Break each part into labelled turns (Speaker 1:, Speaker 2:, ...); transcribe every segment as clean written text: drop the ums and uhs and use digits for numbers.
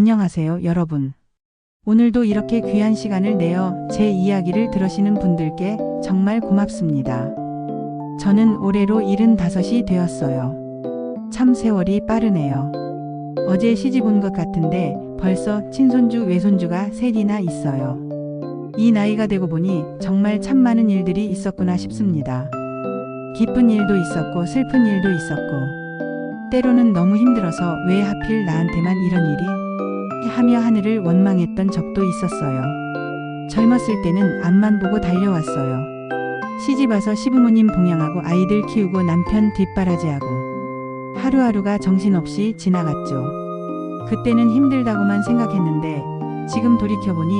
Speaker 1: 안녕하세요, 여러분. 오늘도 이렇게 귀한 시간을 내어 제 이야기를 들으시는 분들께 정말 고맙습니다. 저는 올해로 75이 되었어요. 참 세월이 빠르네요. 어제 시집 온 것 같은데 벌써 친손주, 외손주가 셋이나 있어요. 이 나이가 되고 보니 정말 참 많은 일들이 있었구나 싶습니다. 기쁜 일도 있었고 슬픈 일도 있었고 때로는 너무 힘들어서 왜 하필 나한테만 이런 일이 하며 하늘을 원망했던 적도 있었어요. 젊었을 때는 앞만 보고 달려왔어요. 시집와서 시부모님 봉양하고 아이들 키우고 남편 뒷바라지하고 하루하루가 정신없이 지나갔죠. 그때는 힘들다고만 생각했는데 지금 돌이켜보니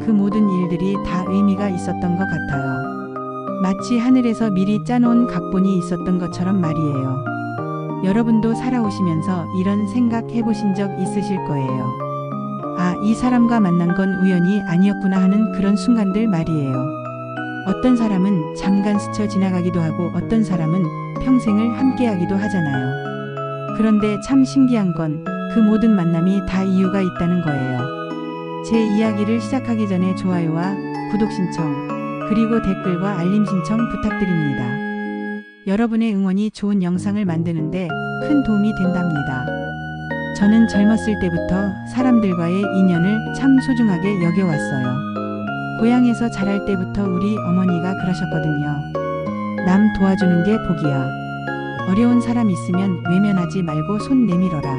Speaker 1: 그 모든 일들이 다 의미가 있었던 것 같아요. 마치 하늘에서 미리 짜놓은 각본이 있었던 것처럼 말이에요. 여러분도 살아오시면서 이런 생각 해보신 적 있으실 거예요. 아, 이 사람과 만난 건 우연이 아니었구나 하는 그런 순간들 말이에요. 어떤 사람은 잠깐 스쳐 지나가기도 하고 어떤 사람은 평생을 함께하기도 하잖아요. 그런데 참 신기한 건 그 모든 만남이 다 이유가 있다는 거예요. 제 이야기를 시작하기 전에 좋아요와 구독 신청, 그리고 댓글과 알림 신청 부탁드립니다. 여러분의 응원이 좋은 영상을 만드는데 큰 도움이 된답니다. 저는 젊었을 때부터 사람들과의 인연을 참 소중하게 여겨왔어요. 고향에서 자랄 때부터 우리 어머니가 그러셨거든요. 남 도와주는 게 복이야. 어려운 사람 있으면 외면하지 말고 손 내밀어라.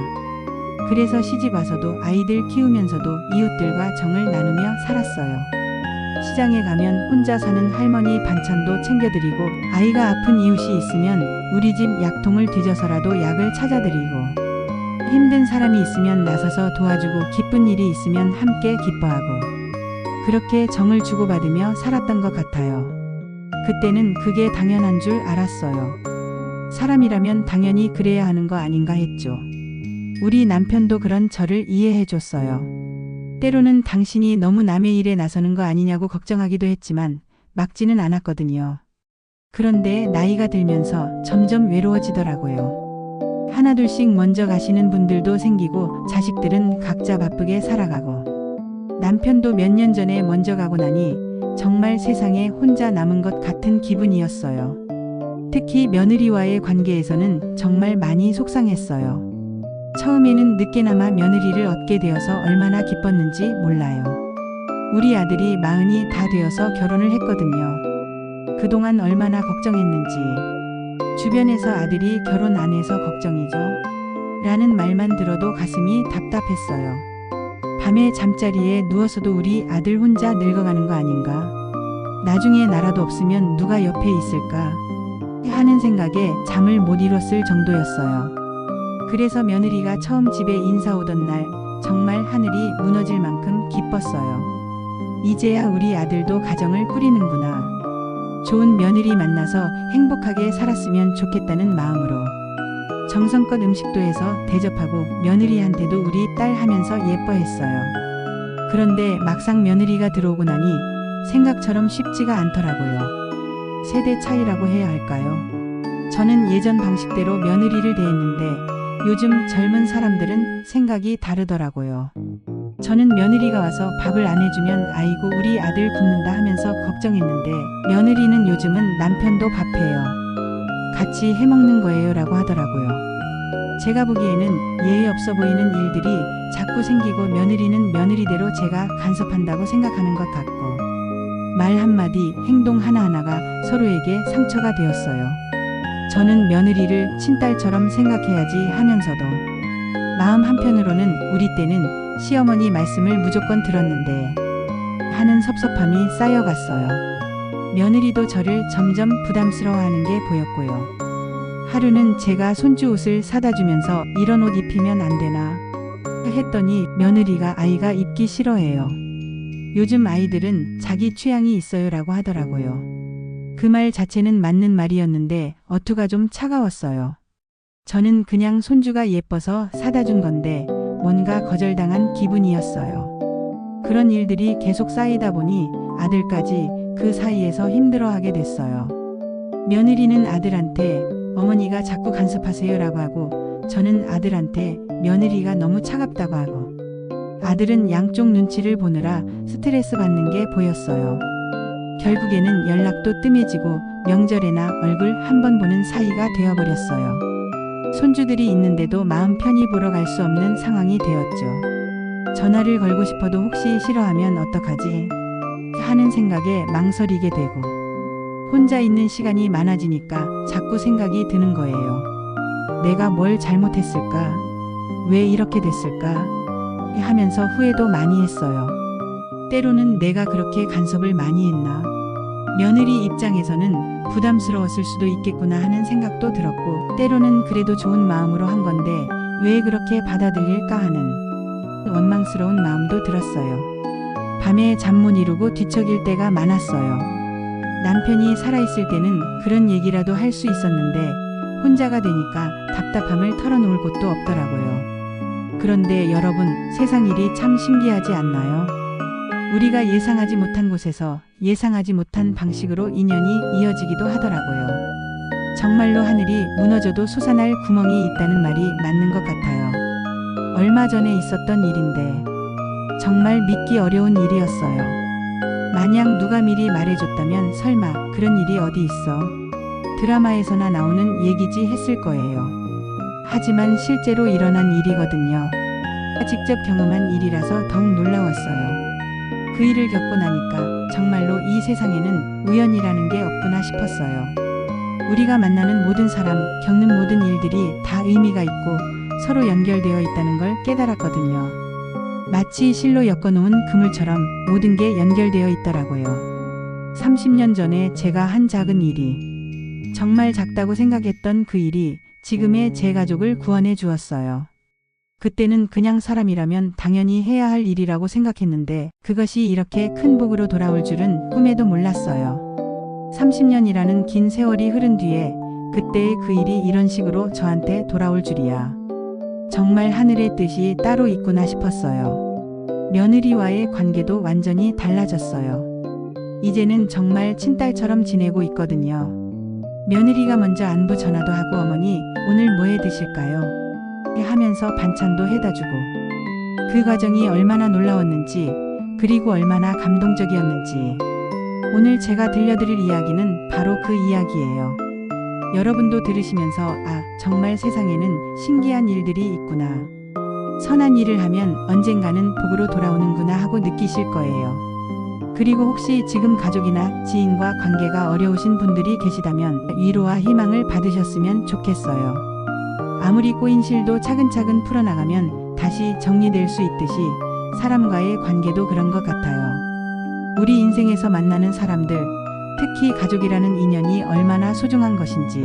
Speaker 1: 그래서 시집 와서도 아이들 키우면서도 이웃들과 정을 나누며 살았어요. 시장에 가면 혼자 사는 할머니 반찬도 챙겨드리고 아이가 아픈 이웃이 있으면 우리 집 약통을 뒤져서라도 약을 찾아드리고 힘든 사람이 있으면 나서서 도와주고 기쁜 일이 있으면 함께 기뻐하고 그렇게 정을 주고받으며 살았던 것 같아요. 그때는 그게 당연한 줄 알았어요. 사람이라면 당연히 그래야 하는 거 아닌가 했죠. 우리 남편도 그런 저를 이해해 줬어요. 때로는 당신이 너무 남의 일에 나서는 거 아니냐고 걱정하기도 했지만 막지는 않았거든요. 그런데 나이가 들면서 점점 외로워지더라고요. 하나둘씩 먼저 가시는 분들도 생기고 자식들은 각자 바쁘게 살아가고 남편도 몇 년 전에 먼저 가고 나니 정말 세상에 혼자 남은 것 같은 기분이었어요. 특히 며느리와의 관계에서는 정말 많이 속상했어요. 처음에는 늦게나마 며느리를 얻게 되어서 얼마나 기뻤는지 몰라요. 우리 아들이 40이 다 되어서 결혼을 했거든요. 그동안 얼마나 걱정했는지. 주변에서 아들이 결혼 안 해서 걱정이죠. 라는 말만 들어도 가슴이 답답했어요. 밤에 잠자리에 누워서도 우리 아들 혼자 늙어가는 거 아닌가? 나중에 나라도 없으면 누가 옆에 있을까? 하는 생각에 잠을 못 이뤘을 정도였어요. 그래서 며느리가 처음 집에 인사 오던 날 정말 하늘이 무너질 만큼 기뻤어요. 이제야 우리 아들도 가정을 꾸리는구나. 좋은 며느리 만나서 행복하게 살았으면 좋겠다는 마음으로 정성껏 음식도 해서 대접하고 며느리한테도 우리 딸 하면서 예뻐했어요. 그런데 막상 며느리가 들어오고 나니 생각처럼 쉽지가 않더라고요. 세대 차이라고 해야 할까요? 저는 예전 방식대로 며느리를 대했는데 요즘 젊은 사람들은 생각이 다르더라고요. 저는 며느리가 와서 밥을 안 해주면 아이고 우리 아들 굶는다 하면서 걱정했는데 며느리는 요즘은 남편도 밥해요. 같이 해먹는 거예요 라고 하더라고요. 제가 보기에는 예의 없어 보이는 일들이 자꾸 생기고 며느리는 며느리대로 제가 간섭한다고 생각하는 것 같고 말 한마디 행동 하나하나가 서로에게 상처가 되었어요. 저는 며느리를 친딸처럼 생각해야지 하면서도 마음 한편으로는 우리 때는 시어머니 말씀을 무조건 들었는데 하는 섭섭함이 쌓여갔어요. 며느리도 저를 점점 부담스러워하는 게 보였고요. 하루는 제가 손주 옷을 사다 주면서 이런 옷 입히면 안 되나 했더니 며느리가 아이가 입기 싫어해요. 요즘 아이들은 자기 취향이 있어요 라고 하더라고요. 그 말 자체는 맞는 말이었는데 어투가 좀 차가웠어요. 저는 그냥 손주가 예뻐서 사다 준 건데 뭔가 거절당한 기분이었어요. 그런 일들이 계속 쌓이다 보니 아들까지 그 사이에서 힘들어하게 됐어요. 며느리는 아들한테 어머니가 자꾸 간섭하세요 라고 하고 저는 아들한테 며느리가 너무 차갑다고 하고 아들은 양쪽 눈치를 보느라 스트레스 받는 게 보였어요. 결국에는 연락도 뜸해지고 명절에나 얼굴 한 번 보는 사이가 되어버렸어요. 손주들이 있는데도 마음 편히 보러 갈 수 없는 상황이 되었죠. 전화를 걸고 싶어도 혹시 싫어하면 어떡하지? 하는 생각에 망설이게 되고 혼자 있는 시간이 많아지니까 자꾸 생각이 드는 거예요. 내가 뭘 잘못했을까? 왜 이렇게 됐을까? 하면서 후회도 많이 했어요. 때로는 내가 그렇게 간섭을 많이 했나? 며느리 입장에서는 부담스러웠을 수도 있겠구나 하는 생각도 들었고, 때로는 그래도 좋은 마음으로 한 건데 왜 그렇게 받아들일까 하는 원망스러운 마음도 들었어요. 밤에 잠 못 이루고 뒤척일 때가 많았어요. 남편이 살아있을 때는 그런 얘기라도 할 수 있었는데 혼자가 되니까 답답함을 털어놓을 곳도 없더라고요. 그런데 여러분, 세상 일이 참 신기하지 않나요? 우리가 예상하지 못한 곳에서 예상하지 못한 방식으로 인연이 이어지기도 하더라고요. 정말로 하늘이 무너져도 솟아날 구멍이 있다는 말이 맞는 것 같아요. 얼마 전에 있었던 일인데 정말 믿기 어려운 일이었어요. 만약 누가 미리 말해줬다면 설마 그런 일이 어디 있어? 드라마에서나 나오는 얘기지 했을 거예요. 하지만 실제로 일어난 일이거든요. 직접 경험한 일이라서 더욱 놀라웠어요. 그 일을 겪고 나니까 정말로 이 세상에는 우연이라는 게 없구나 싶었어요. 우리가 만나는 모든 사람, 겪는 모든 일들이 다 의미가 있고 서로 연결되어 있다는 걸 깨달았거든요. 마치 실로 엮어놓은 그물처럼 모든 게 연결되어 있더라고요. 30년 전에 제가 한 작은 일이, 정말 작다고 생각했던 그 일이 지금의 제 가족을 구원해 주었어요. 그때는 그냥 사람이라면 당연히 해야 할 일이라고 생각했는데 그것이 이렇게 큰 복으로 돌아올 줄은 꿈에도 몰랐어요. 30년이라는 긴 세월이 흐른 뒤에 그때의 그 일이 이런 식으로 저한테 돌아올 줄이야. 정말 하늘의 뜻이 따로 있구나 싶었어요. 며느리와의 관계도 완전히 달라졌어요. 이제는 정말 친딸처럼 지내고 있거든요. 며느리가 먼저 안부 전화도 하고 어머니 오늘 뭐 해 드실까요? 하면서 반찬도 해다 주고, 그 과정이 얼마나 놀라웠는지 그리고 얼마나 감동적이었는지 오늘 제가 들려드릴 이야기는 바로 그 이야기예요. 여러분도 들으시면서 아, 정말 세상에는 신기한 일들이 있구나. 선한 일을 하면 언젠가는 복으로 돌아오는구나 하고 느끼실 거예요. 그리고 혹시 지금 가족이나 지인과 관계가 어려우신 분들이 계시다면 위로와 희망을 받으셨으면 좋겠어요. 아무리 꼬인 실도 차근차근 풀어나가면 다시 정리될 수 있듯이 사람과의 관계도 그런 것 같아요. 우리 인생에서 만나는 사람들, 특히 가족이라는 인연이 얼마나 소중한 것인지,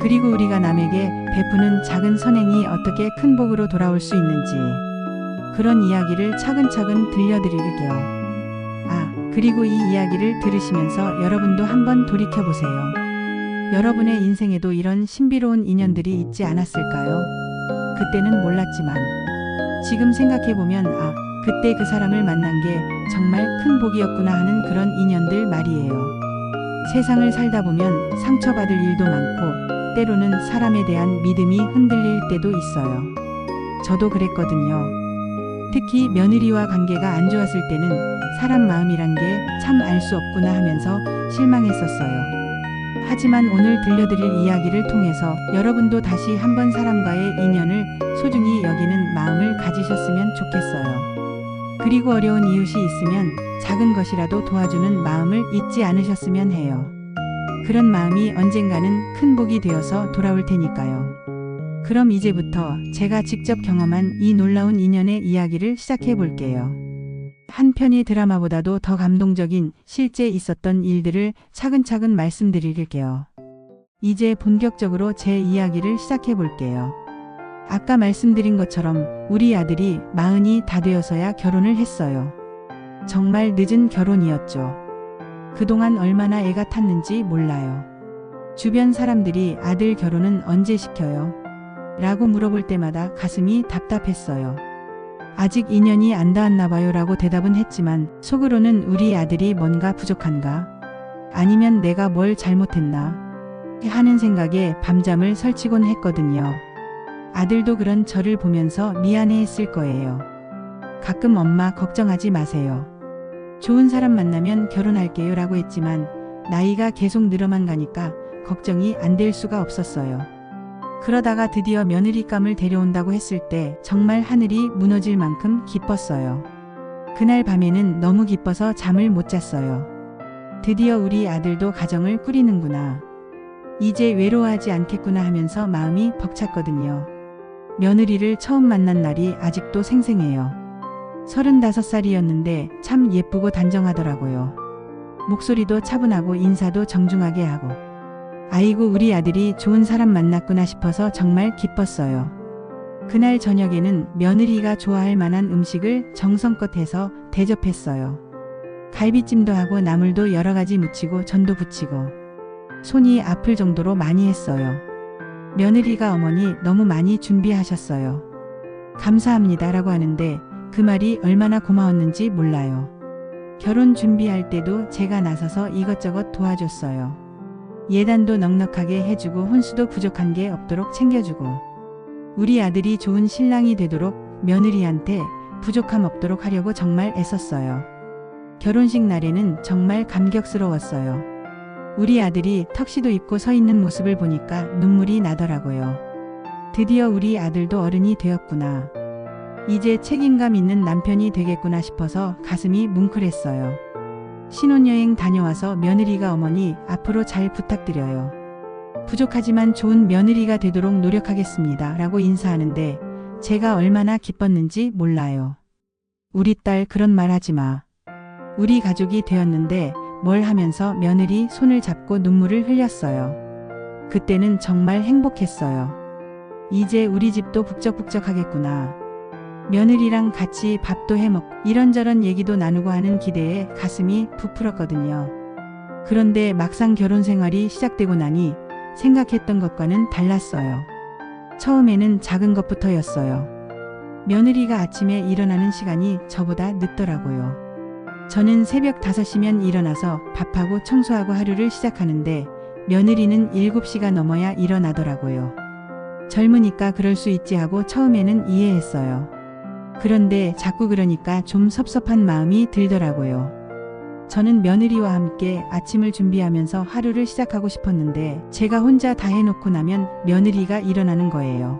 Speaker 1: 그리고 우리가 남에게 베푸는 작은 선행이 어떻게 큰 복으로 돌아올 수 있는지, 그런 이야기를 차근차근 들려드릴게요. 아, 그리고 이 이야기를 들으시면서 여러분도 한번 돌이켜보세요. 여러분의 인생에도 이런 신비로운 인연들이 있지 않았을까요? 그때는 몰랐지만 지금 생각해보면 아, 그때 그 사람을 만난 게 정말 큰 복이었구나 하는 그런 인연들 말이에요. 세상을 살다 보면 상처받을 일도 많고 때로는 사람에 대한 믿음이 흔들릴 때도 있어요. 저도 그랬거든요. 특히 며느리와 관계가 안 좋았을 때는 사람 마음이란 게 참 알 수 없구나 하면서 실망했었어요. 하지만 오늘 들려드릴 이야기를 통해서 여러분도 다시 한번 사람과의 인연을 소중히 여기는 마음을 가지셨으면 좋겠어요. 그리고 어려운 이웃이 있으면 작은 것이라도 도와주는 마음을 잊지 않으셨으면 해요. 그런 마음이 언젠가는 큰 복이 되어서 돌아올 테니까요. 그럼 이제부터 제가 직접 경험한 이 놀라운 인연의 이야기를 시작해 볼게요. 한 편의 드라마보다도 더 감동적인 실제 있었던 일들을 차근차근 말씀드릴게요. 이제 본격적으로 제 이야기를 시작해 볼게요. 아까 말씀드린 것처럼 우리 아들이 40이 다 되어서야 결혼을 했어요. 정말 늦은 결혼이었죠. 그동안 얼마나 애가 탔는지 몰라요. 주변 사람들이 아들 결혼은 언제 시켜요? 라고 물어볼 때마다 가슴이 답답했어요. 아직 인연이 안 닿았나 봐요 라고 대답은 했지만 속으로는 우리 아들이 뭔가 부족한가? 아니면 내가 뭘 잘못했나? 하는 생각에 밤잠을 설치곤 했거든요. 아들도 그런 저를 보면서 미안해 했을 거예요. 가끔 엄마 걱정하지 마세요. 좋은 사람 만나면 결혼할게요 라고 했지만 나이가 계속 늘어만 가니까 걱정이 안 될 수가 없었어요. 그러다가 드디어 며느리감을 데려온다고 했을 때 정말 하늘이 무너질 만큼 기뻤어요. 그날 밤에는 너무 기뻐서 잠을 못 잤어요. 드디어 우리 아들도 가정을 꾸리는구나. 이제 외로워하지 않겠구나 하면서 마음이 벅찼거든요. 며느리를 처음 만난 날이 아직도 생생해요. 35살이었는데 참 예쁘고 단정하더라고요. 목소리도 차분하고 인사도 정중하게 하고. 아이고 우리 아들이 좋은 사람 만났구나 싶어서 정말 기뻤어요. 그날 저녁에는 며느리가 좋아할 만한 음식을 정성껏 해서 대접했어요. 갈비찜도 하고 나물도 여러 가지 무치고 전도 부치고 손이 아플 정도로 많이 했어요. 며느리가 어머니 너무 많이 준비하셨어요. 감사합니다 라고 하는데 그 말이 얼마나 고마웠는지 몰라요. 결혼 준비할 때도 제가 나서서 이것저것 도와줬어요. 예단도 넉넉하게 해주고 혼수도 부족한 게 없도록 챙겨주고 우리 아들이 좋은 신랑이 되도록 며느리한테 부족함 없도록 하려고 정말 애썼어요. 결혼식 날에는 정말 감격스러웠어요. 우리 아들이 턱시도 입고 서 있는 모습을 보니까 눈물이 나더라고요. 드디어 우리 아들도 어른이 되었구나. 이제 책임감 있는 남편이 되겠구나 싶어서 가슴이 뭉클했어요. 신혼여행 다녀와서 며느리가 어머니 앞으로 잘 부탁드려요. 부족하지만 좋은 며느리가 되도록 노력하겠습니다 라고 인사하는데 제가 얼마나 기뻤는지 몰라요. 우리 딸 그런 말 하지 마. 우리 가족이 되었는데 뭘 하면서 며느리 손을 잡고 눈물을 흘렸어요. 그때는 정말 행복했어요. 이제 우리 집도 북적북적하겠구나. 며느리랑 같이 밥도 해먹고 이런저런 얘기도 나누고 하는 기대에 가슴이 부풀었거든요. 그런데 막상 결혼 생활이 시작되고 나니 생각했던 것과는 달랐어요. 처음에는 작은 것부터였어요. 며느리가 아침에 일어나는 시간이 저보다 늦더라고요. 저는 새벽 5시면 일어나서 밥하고 청소하고 하루를 시작하는데 며느리는 7시가 넘어야 일어나더라고요. 젊으니까 그럴 수 있지 하고 처음에는 이해했어요. 그런데 자꾸 그러니까 좀 섭섭한 마음이 들더라고요. 저는 며느리와 함께 아침을 준비하면서 하루를 시작하고 싶었는데 제가 혼자 다 해놓고 나면 며느리가 일어나는 거예요.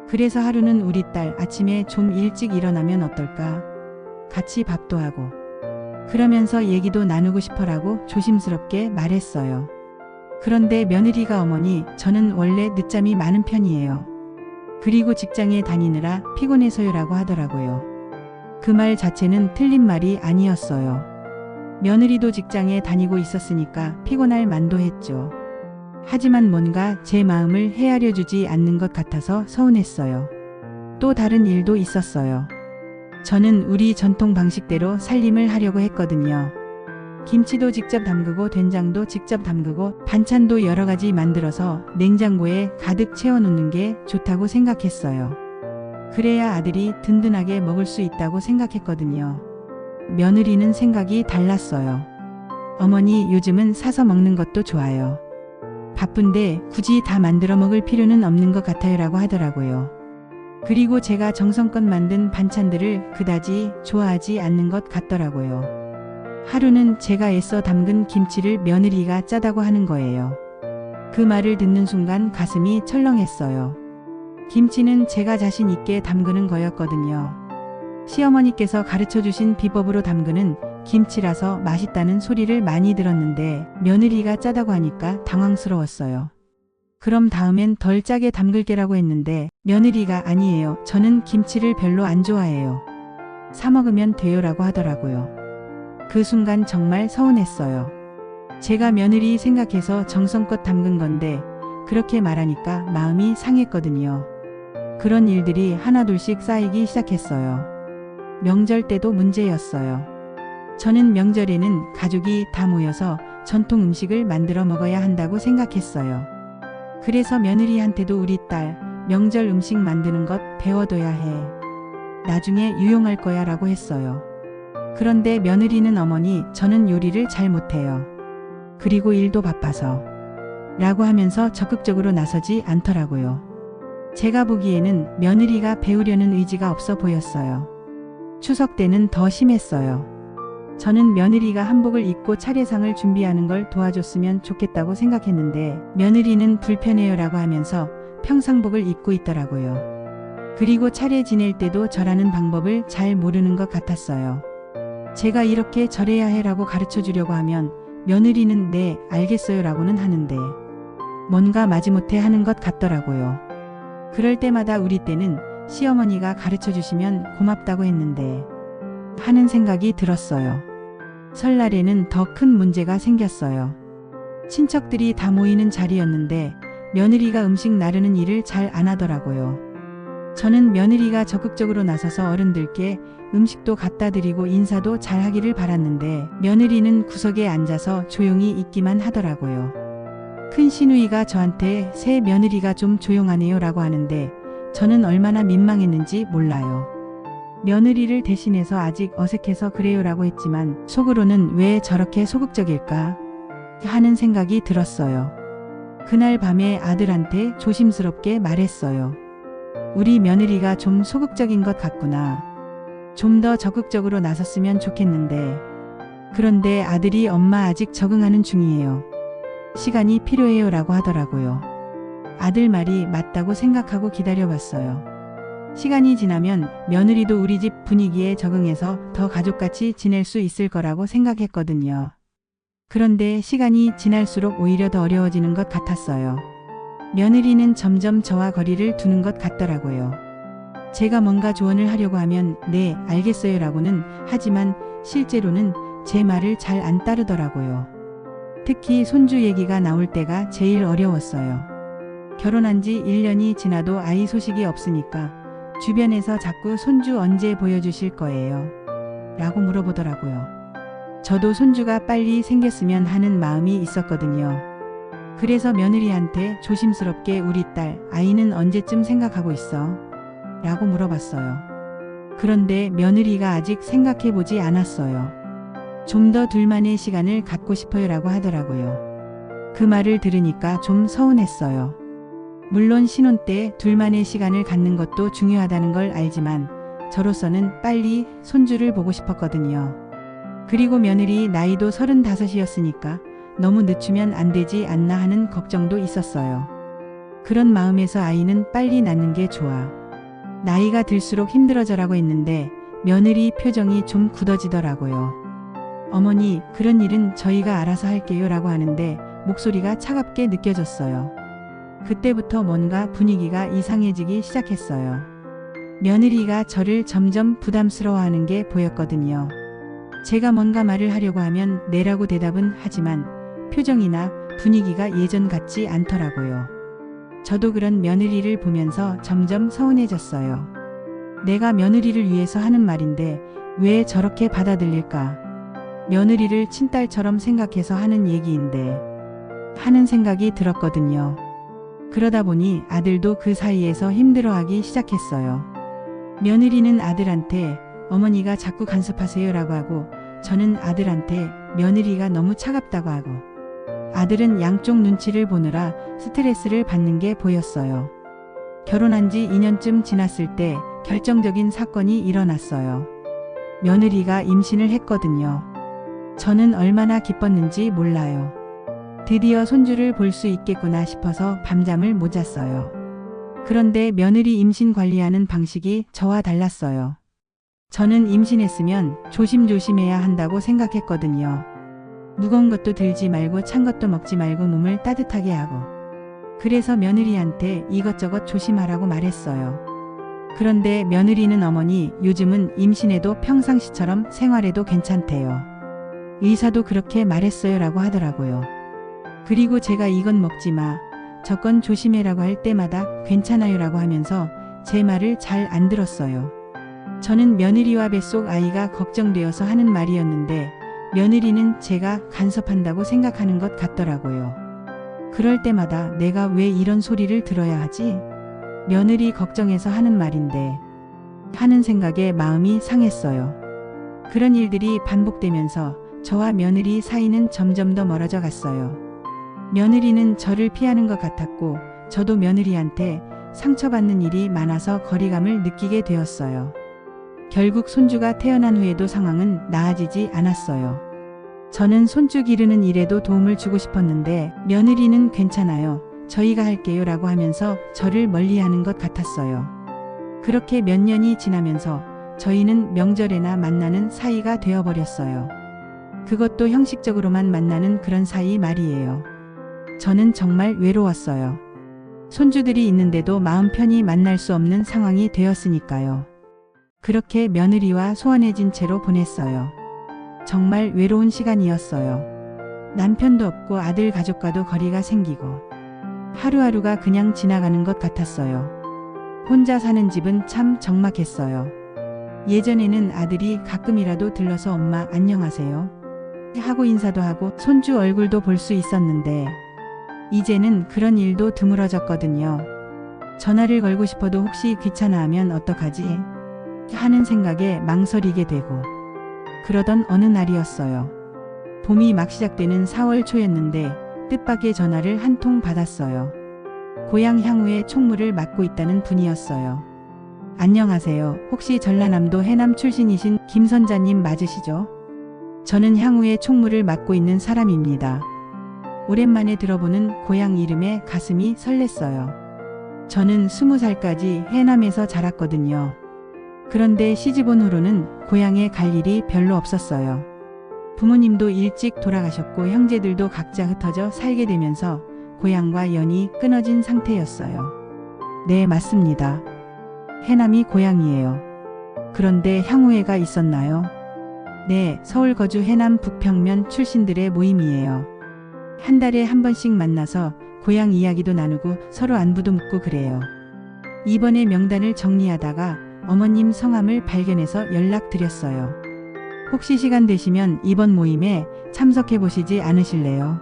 Speaker 1: 그래서 하루는 우리 딸 아침에 좀 일찍 일어나면 어떨까? 같이 밥도 하고 그러면서 얘기도 나누고 싶어라고 조심스럽게 말했어요. 그런데 며느리가 어머니 저는 원래 늦잠이 많은 편이에요. 그리고 직장에 다니느라 피곤해서요라고 하더라고요. 그 말 자체는 틀린 말이 아니었어요. 며느리도 직장에 다니고 있었으니까 피곤할 만도 했죠. 하지만 뭔가 제 마음을 헤아려 주지 않는 것 같아서 서운했어요. 또 다른 일도 있었어요. 저는 우리 전통 방식대로 살림을 하려고 했거든요. 김치도 직접 담그고 된장도 직접 담그고 반찬도 여러 가지 만들어서 냉장고에 가득 채워놓는 게 좋다고 생각했어요. 그래야 아들이 든든하게 먹을 수 있다고 생각했거든요. 며느리는 생각이 달랐어요. 어머니 요즘은 사서 먹는 것도 좋아요. 바쁜데 굳이 다 만들어 먹을 필요는 없는 것 같아요 라고 하더라고요. 그리고 제가 정성껏 만든 반찬들을 그다지 좋아하지 않는 것 같더라고요. 하루는 제가 애써 담근 김치를 며느리가 짜다고 하는 거예요. 그 말을 듣는 순간 가슴이 철렁했어요. 김치는 제가 자신 있게 담그는 거였거든요. 시어머니께서 가르쳐 주신 비법으로 담그는 김치라서 맛있다는 소리를 많이 들었는데 며느리가 짜다고 하니까 당황스러웠어요. 그럼 다음엔 덜 짜게 담글게라고 했는데 며느리가 아니에요. 저는 김치를 별로 안 좋아해요. 사 먹으면 돼요라고 하더라고요. 그 순간 정말 서운했어요. 제가 며느리 생각해서 정성껏 담근 건데 그렇게 말하니까 마음이 상했거든요. 그런 일들이 하나둘씩 쌓이기 시작했어요. 명절 때도 문제였어요. 저는 명절에는 가족이 다 모여서 전통 음식을 만들어 먹어야 한다고 생각했어요. 그래서 며느리한테도 우리 딸 명절 음식 만드는 것 배워둬야 해. 나중에 유용할 거야 라고 했어요. 그런데 며느리는 어머니 저는 요리를 잘 못해요. 그리고 일도 바빠서 라고 하면서 적극적으로 나서지 않더라고요. 제가 보기에는 며느리가 배우려는 의지가 없어 보였어요. 추석 때는 더 심했어요. 저는 며느리가 한복을 입고 차례상을 준비하는 걸 도와줬으면 좋겠다고 생각했는데 며느리는 불편해요라고 하면서 평상복을 입고 있더라고요. 그리고 차례 지낼 때도 절하는 방법을 잘 모르는 것 같았어요. 제가 이렇게 절해야 해라고 가르쳐 주려고 하면 며느리는 네, 알겠어요 라고는 하는데 뭔가 마지못해 하는 것 같더라고요. 그럴 때마다 우리 때는 시어머니가 가르쳐 주시면 고맙다고 했는데 하는 생각이 들었어요. 설날에는 더 큰 문제가 생겼어요. 친척들이 다 모이는 자리였는데 며느리가 음식 나르는 일을 잘 안 하더라고요. 저는 며느리가 적극적으로 나서서 어른들께 음식도 갖다 드리고 인사도 잘 하기를 바랐는데 며느리는 구석에 앉아서 조용히 있기만 하더라고요. 큰 시누이가 저한테 새 며느리가 좀 조용하네요 라고 하는데 저는 얼마나 민망했는지 몰라요. 며느리를 대신해서 아직 어색해서 그래요 라고 했지만 속으로는 왜 저렇게 소극적일까 하는 생각이 들었어요. 그날 밤에 아들한테 조심스럽게 말했어요. 우리 며느리가 좀 소극적인 것 같구나. 좀 더 적극적으로 나섰으면 좋겠는데. 그런데 아들이 엄마 아직 적응하는 중이에요. 시간이 필요해요 라고 하더라고요. 아들 말이 맞다고 생각하고 기다려봤어요. 시간이 지나면 며느리도 우리 집 분위기에 적응해서 더 가족같이 지낼 수 있을 거라고 생각했거든요. 그런데 시간이 지날수록 오히려 더 어려워지는 것 같았어요. 며느리는 점점 저와 거리를 두는 것 같더라고요. 제가 뭔가 조언을 하려고 하면 네, 알겠어요 라고는 하지만 실제로는 제 말을 잘 안 따르더라고요. 특히 손주 얘기가 나올 때가 제일 어려웠어요. 결혼한 지 1년이 지나도 아이 소식이 없으니까 주변에서 자꾸 손주 언제 보여주실 거예요? 라고 물어보더라고요. 저도 손주가 빨리 생겼으면 하는 마음이 있었거든요. 그래서 며느리한테 조심스럽게 우리 딸 아이는 언제쯤 생각하고 있어? 라고 물어봤어요. 그런데 며느리가 아직 생각해보지 않았어요. 좀 더 둘만의 시간을 갖고 싶어요 라고 하더라고요. 그 말을 들으니까 좀 서운했어요. 물론 신혼 때 둘만의 시간을 갖는 것도 중요하다는 걸 알지만 저로서는 빨리 손주를 보고 싶었거든요. 그리고 며느리 나이도 35이었으니까 너무 늦추면 안 되지 않나 하는 걱정도 있었어요. 그런 마음에서 아이는 빨리 낳는 게 좋아. 나이가 들수록 힘들어져라고 했는데 며느리 표정이 좀 굳어지더라고요. 어머니, 그런 일은 저희가 알아서 할게요 라고 하는데 목소리가 차갑게 느껴졌어요. 그때부터 뭔가 분위기가 이상해지기 시작했어요. 며느리가 저를 점점 부담스러워하는 게 보였거든요. 제가 뭔가 말을 하려고 하면 네라고 대답은 하지만 표정이나 분위기가 예전 같지 않더라고요. 저도 그런 며느리를 보면서 점점 서운해졌어요. 내가 며느리를 위해서 하는 말인데 왜 저렇게 받아들일까? 며느리를 친딸처럼 생각해서 하는 얘기인데 하는 생각이 들었거든요. 그러다 보니 아들도 그 사이에서 힘들어하기 시작했어요. 며느리는 아들한테 어머니가 자꾸 간섭하세요 라고 하고 저는 아들한테 며느리가 너무 차갑다고 하고 아들은 양쪽 눈치를 보느라 스트레스를 받는 게 보였어요. 결혼한 지 2년쯤 지났을 때 결정적인 사건이 일어났어요. 며느리가 임신을 했거든요. 저는 얼마나 기뻤는지 몰라요. 드디어 손주를 볼 수 있겠구나 싶어서 밤잠을 못 잤어요. 그런데 며느리 임신 관리하는 방식이 저와 달랐어요. 저는 임신했으면 조심조심해야 한다고 생각했거든요. 무거운 것도 들지 말고 찬 것도 먹지 말고 몸을 따뜻하게 하고. 그래서 며느리한테 이것저것 조심하라고 말했어요. 그런데 며느리는 어머니, 요즘은 임신해도 평상시처럼 생활해도 괜찮대요. 의사도 그렇게 말했어요 라고 하더라고요. 그리고 제가 이건 먹지 마, 저건 조심해라고 할 때마다 괜찮아요 라고 하면서 제 말을 잘 안 들었어요. 저는 며느리와 뱃속 아이가 걱정되어서 하는 말이었는데 며느리는 제가 간섭한다고 생각하는 것 같더라고요. 그럴 때마다 내가 왜 이런 소리를 들어야 하지? 며느리 걱정해서 하는 말인데 하는 생각에 마음이 상했어요. 그런 일들이 반복되면서 저와 며느리 사이는 점점 더 멀어져 갔어요. 며느리는 저를 피하는 것 같았고 저도 며느리한테 상처받는 일이 많아서 거리감을 느끼게 되었어요. 결국 손주가 태어난 후에도 상황은 나아지지 않았어요. 저는 손주 기르는 일에도 도움을 주고 싶었는데 며느리는 괜찮아요. 저희가 할게요 라고 하면서 저를 멀리하는 것 같았어요. 그렇게 몇 년이 지나면서 저희는 명절에나 만나는 사이가 되어버렸어요. 그것도 형식적으로만 만나는 그런 사이 말이에요. 저는 정말 외로웠어요. 손주들이 있는데도 마음 편히 만날 수 없는 상황이 되었으니까요. 그렇게 며느리와 소원해진 채로 보냈어요. 정말 외로운 시간이었어요. 남편도 없고 아들 가족과도 거리가 생기고 하루하루가 그냥 지나가는 것 같았어요. 혼자 사는 집은 참 적막했어요. 예전에는 아들이 가끔이라도 들러서 엄마 안녕하세요 하고 인사도 하고 손주 얼굴도 볼 수 있었는데 이제는 그런 일도 드물어졌거든요. 전화를 걸고 싶어도 혹시 귀찮아하면 어떡하지 하는 생각에 망설이게 되고 그러던 어느 날이었어요. 봄이 막 시작되는 4월 초였는데 뜻밖의 전화를 한 통 받았어요. 고향 향후에 총무를 맡고 있다는 분이었어요. 안녕하세요. 혹시 전라남도 해남 출신이신 김 선자님 맞으시죠? 저는 향후에 총무를 맡고 있는 사람입니다. 오랜만에 들어보는 고향 이름에 가슴이 설렜어요. 저는 20살까지 해남에서 자랐거든요. 그런데 시집 온 후로는 고향에 갈 일이 별로 없었어요. 부모님도 일찍 돌아가셨고 형제들도 각자 흩어져 살게 되면서 고향과 연이 끊어진 상태였어요. 네, 맞습니다. 해남이 고향이에요. 그런데 향후회가 있었나요? 네, 서울 거주 해남 북평면 출신들의 모임이에요. 한 달에 한 번씩 만나서 고향 이야기도 나누고 서로 안부도 묻고 그래요. 이번에 명단을 정리하다가 어머님 성함을 발견해서 연락드렸어요. 혹시 시간 되시면 이번 모임에 참석해 보시지 않으실래요?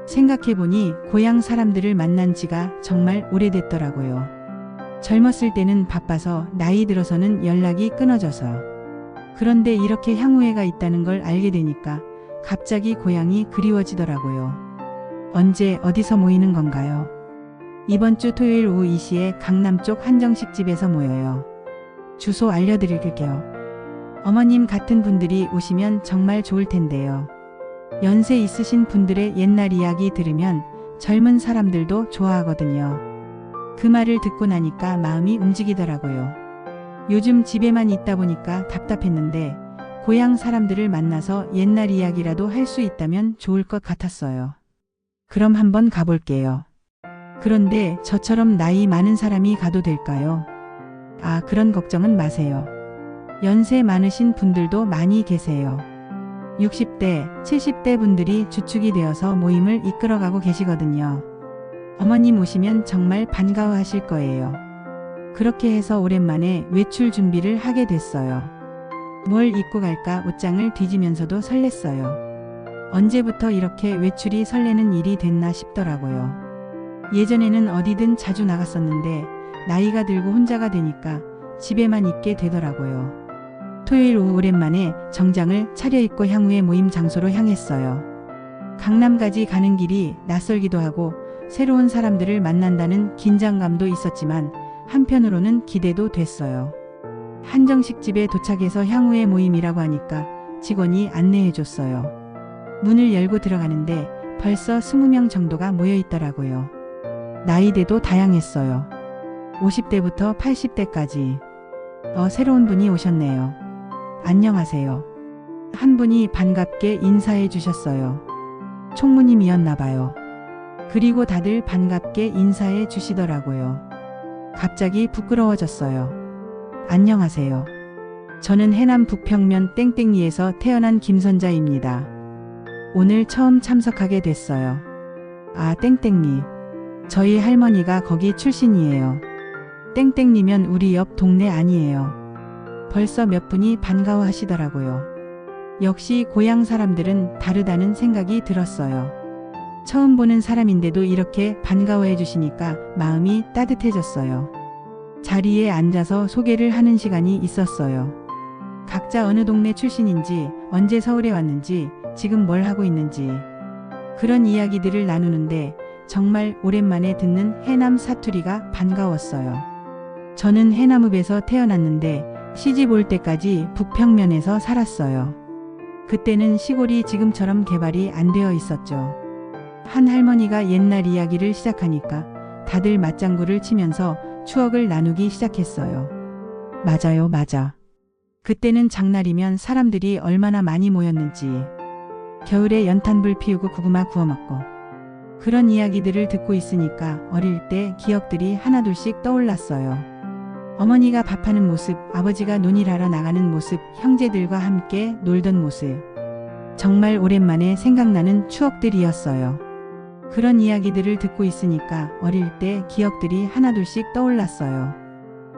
Speaker 1: 생각해보니 고향 사람들을 만난 지가 정말 오래됐더라고요. 젊었을 때는 바빠서 나이 들어서는 연락이 끊어져서. 그런데 이렇게 향후회가 있다는 걸 알게 되니까 갑자기 고향이 그리워지더라고요. 언제 어디서 모이는 건가요? 이번 주 토요일 오후 2시에 강남 쪽 한정식 집에서 모여요. 주소 알려드릴게요. 어머님 같은 분들이 오시면 정말 좋을 텐데요. 연세 있으신 분들의 옛날 이야기 들으면 젊은 사람들도 좋아하거든요. 그 말을 듣고 나니까 마음이 움직이더라고요. 요즘 집에만 있다 보니까 답답했는데 고향 사람들을 만나서 옛날 이야기라도 할 수 있다면 좋을 것 같았어요. 그럼 한번 가볼게요. 그런데 저처럼 나이 많은 사람이 가도 될까요? 아, 그런 걱정은 마세요. 연세 많으신 분들도 많이 계세요. 60대, 70대 분들이 주축이 되어서 모임을 이끌어가고 계시거든요. 어머님 오시면 정말 반가워하실 거예요. 그렇게 해서 오랜만에 외출 준비를 하게 됐어요. 뭘 입고 갈까 옷장을 뒤지면서도 설렜어요. 언제부터 이렇게 외출이 설레는 일이 됐나 싶더라고요. 예전에는 어디든 자주 나갔었는데 나이가 들고 혼자가 되니까 집에만 있게 되더라고요. 토요일 오후 오랜만에 정장을 차려입고 향후의 모임 장소로 향했어요. 강남까지 가는 길이 낯설기도 하고 새로운 사람들을 만난다는 긴장감도 있었지만 한편으로는 기대도 됐어요. 한정식 집에 도착해서 향후의 모임이라고 하니까 직원이 안내해줬어요. 문을 열고 들어가는데 벌써 20명 정도가 모여 있더라고요. 나이대도 다양했어요. 50대부터 80대까지. 새로운 분이 오셨네요. 안녕하세요. 한 분이 반갑게 인사해 주셨어요. 총무님이었나 봐요. 그리고 다들 반갑게 인사해 주시더라고요. 갑자기 부끄러워졌어요. 안녕하세요. 저는 해남 북평면 땡땡이에서 태어난 김선자입니다. 오늘 처음 참석하게 됐어요. 아, 땡땡이. 저희 할머니가 거기 출신이에요. 땡땡이면 우리 옆 동네 아니에요. 벌써 몇 분이 반가워하시더라고요. 역시 고향 사람들은 다르다는 생각이 들었어요. 처음 보는 사람인데도 이렇게 반가워해 주시니까 마음이 따뜻해졌어요. 자리에 앉아서 소개를 하는 시간이 있었어요. 각자 어느 동네 출신인지, 언제 서울에 왔는지, 지금 뭘 하고 있는지 그런 이야기들을 나누는데 정말 오랜만에 듣는 해남 사투리가 반가웠어요. 저는 해남읍에서 태어났는데 시집 올 때까지 북평면에서 살았어요. 그때는 시골이 지금처럼 개발이 안 되어 있었죠. 한 할머니가 옛날 이야기를 시작하니까 다들 맞장구를 치면서 추억을 나누기 시작했어요. 맞아요, 맞아. 그때는 장날이면 사람들이 얼마나 많이 모였는지. 겨울에 연탄불 피우고 고구마 구워 먹고. 그런 이야기들을 듣고 있으니까 어릴 때 기억들이 하나둘씩 떠올랐어요. 어머니가 밥하는 모습, 아버지가 논일하러 나가는 모습, 형제들과 함께 놀던 모습. 정말 오랜만에 생각나는 추억들이었어요. 그런 이야기들을 듣고 있으니까 어릴 때 기억들이 하나둘씩 떠올랐어요.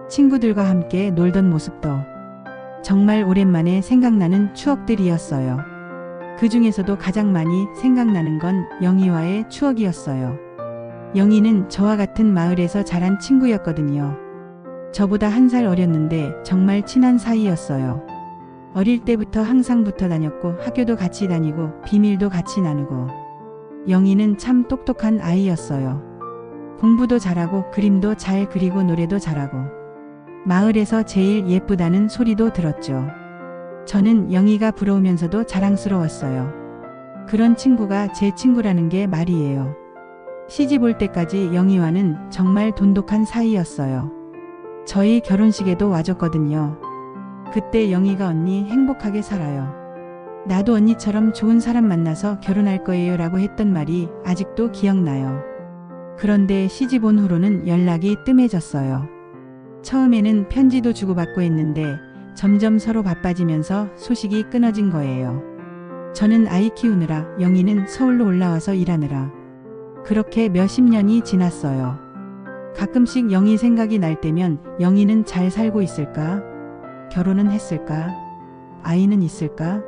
Speaker 1: 친구들과 함께 놀던 모습도 정말 오랜만에 생각나는 추억들이었어요. 그 중에서도 가장 많이 생각나는 건 영희와의 추억이었어요. 영희는 저와 같은 마을에서 자란 친구였거든요. 저보다 1살 어렸는데 정말 친한 사이였어요. 어릴 때부터 항상 붙어 다녔고 학교도 같이 다니고 비밀도 같이 나누고. 영희는 참 똑똑한 아이였어요. 공부도 잘하고 그림도 잘 그리고 노래도 잘하고. 마을에서 제일 예쁘다는 소리도 들었죠. 저는 영희가 부러우면서도 자랑스러웠어요. 그런 친구가 제 친구라는 게 말이에요. 시집 올 때까지 영희와는 정말 돈독한 사이였어요. 저희 결혼식에도 와줬거든요. 그때 영희가 언니 행복하게 살아요. 나도 언니처럼 좋은 사람 만나서 결혼할 거예요 라고 했던 말이 아직도 기억나요. 그런데 시집 온 후로는 연락이 뜸해졌어요. 처음에는 편지도 주고받고 했는데 점점 서로 바빠지면서 소식이 끊어진 거예요. 저는 아이 키우느라, 영희는 서울로 올라와서 일하느라. 그렇게 몇십 년이 지났어요. 가끔씩 영희 생각이 날 때면 영희는 잘 살고 있을까? 결혼은 했을까? 아이는 있을까?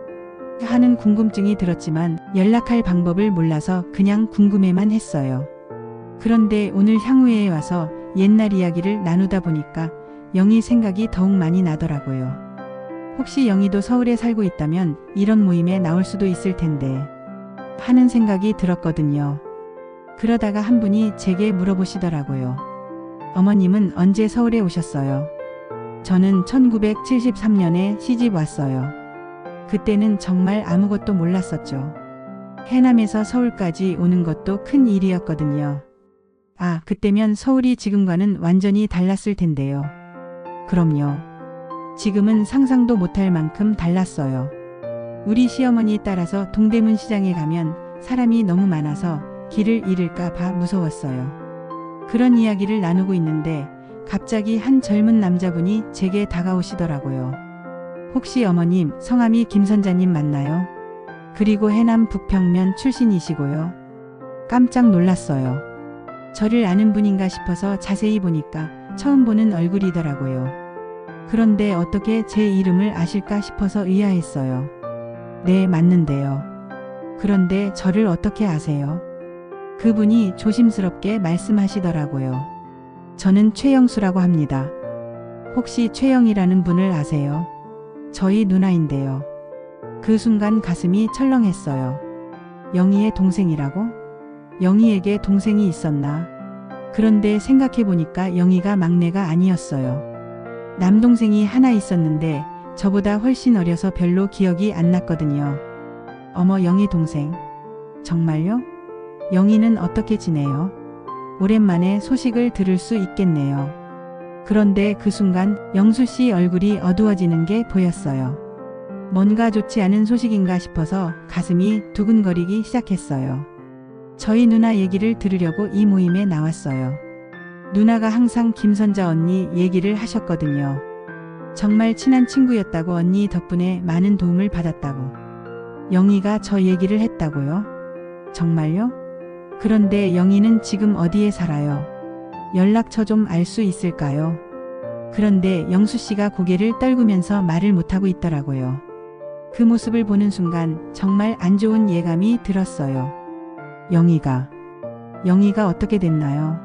Speaker 1: 하는 궁금증이 들었지만 연락할 방법을 몰라서 그냥 궁금해만 했어요. 그런데 오늘 향후에 와서 옛날 이야기를 나누다 보니까 영희 생각이 더욱 많이 나더라고요. 혹시 영희도 서울에 살고 있다면 이런 모임에 나올 수도 있을 텐데 하는 생각이 들었거든요. 그러다가 한 분이 제게 물어보시더라고요. 어머님은 언제 서울에 오셨어요? 저는 1973년에 시집 왔어요. 그때는 정말 아무것도 몰랐었죠. 해남에서 서울까지 오는 것도 큰 일이었거든요. 아, 그때면 서울이 지금과는 완전히 달랐을 텐데요. 그럼요. 지금은 상상도 못할 만큼 달랐어요. 우리 시어머니 따라서 동대문 시장에 가면 사람이 너무 많아서 길을 잃을까 봐 무서웠어요. 그런 이야기를 나누고 있는데 갑자기 한 젊은 남자분이 제게 다가오시더라고요. 혹시 어머님 성함이 김선자님 맞나요? 그리고 해남 북평면 출신이시고요. 깜짝 놀랐어요. 저를 아는 분인가 싶어서 자세히 보니까 처음 보는 얼굴이더라고요. 그런데 어떻게 제 이름을 아실까 싶어서 의아했어요. 네, 맞는데요. 그런데 저를 어떻게 아세요? 그분이 조심스럽게 말씀하시더라고요. 저는 최영수라고 합니다. 혹시 최영이라는 분을 아세요? 저희 누나인데요. 그 순간 가슴이 철렁했어요. 영희의 동생이라고? 영희에게 동생이 있었나? 그런데 생각해보니까 영희가 막내가 아니었어요. 남동생이 하나 있었는데 저보다 훨씬 어려서 별로 기억이 안 났거든요. 어머, 영희 동생. 정말요? 영희는 어떻게 지내요? 오랜만에 소식을 들을 수 있겠네요. 그런데 그 순간 영수 씨 얼굴이 어두워지는 게 보였어요. 뭔가 좋지 않은 소식인가 싶어서 가슴이 두근거리기 시작했어요. 저희 누나 얘기를 들으려고 이 모임에 나왔어요. 누나가 항상 김선자 언니 얘기를 하셨거든요. 정말 친한 친구였다고, 언니 덕분에 많은 도움을 받았다고. 영희가 저 얘기를 했다고요? 정말요? 그런데 영희는 지금 어디에 살아요? 연락처 좀 알 수 있을까요? 그런데 영수 씨가 고개를 떨구면서 말을 못하고 있더라고요. 그 모습을 보는 순간 정말 안 좋은 예감이 들었어요. 영희가 어떻게 됐나요?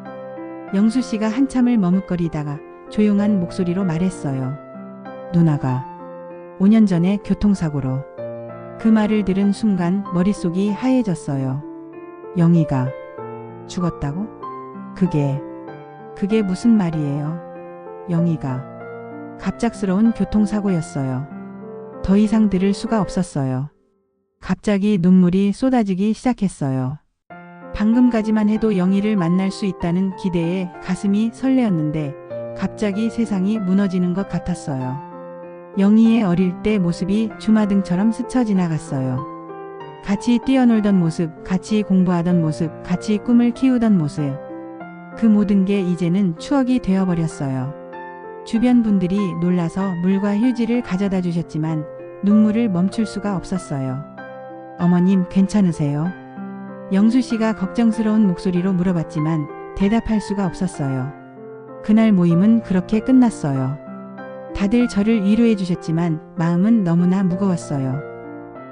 Speaker 1: 영수 씨가 한참을 머뭇거리다가 조용한 목소리로 말했어요. 누나가 5년 전에 교통사고로. 그 말을 들은 순간 머릿속이 하얘졌어요. 영희가 죽었다고? 그게 무슨 말이에요? 영희가 갑작스러운 교통사고였어요. 더 이상 들을 수가 없었어요. 갑자기 눈물이 쏟아지기 시작했어요. 방금까지만 해도 영희를 만날 수 있다는 기대에 가슴이 설레었는데 갑자기 세상이 무너지는 것 같았어요. 영희의 어릴 때 모습이 주마등처럼 스쳐 지나갔어요. 같이 뛰어놀던 모습, 같이 공부하던 모습, 같이 꿈을 키우던 모습. 그 모든 게 이제는 추억이 되어버렸어요. 주변 분들이 놀라서 물과 휴지를 가져다 주셨지만 눈물을 멈출 수가 없었어요. 어머님 괜찮으세요? 영수 씨가 걱정스러운 목소리로 물어봤지만 대답할 수가 없었어요. 그날 모임은 그렇게 끝났어요. 다들 저를 위로해 주셨지만 마음은 너무나 무거웠어요.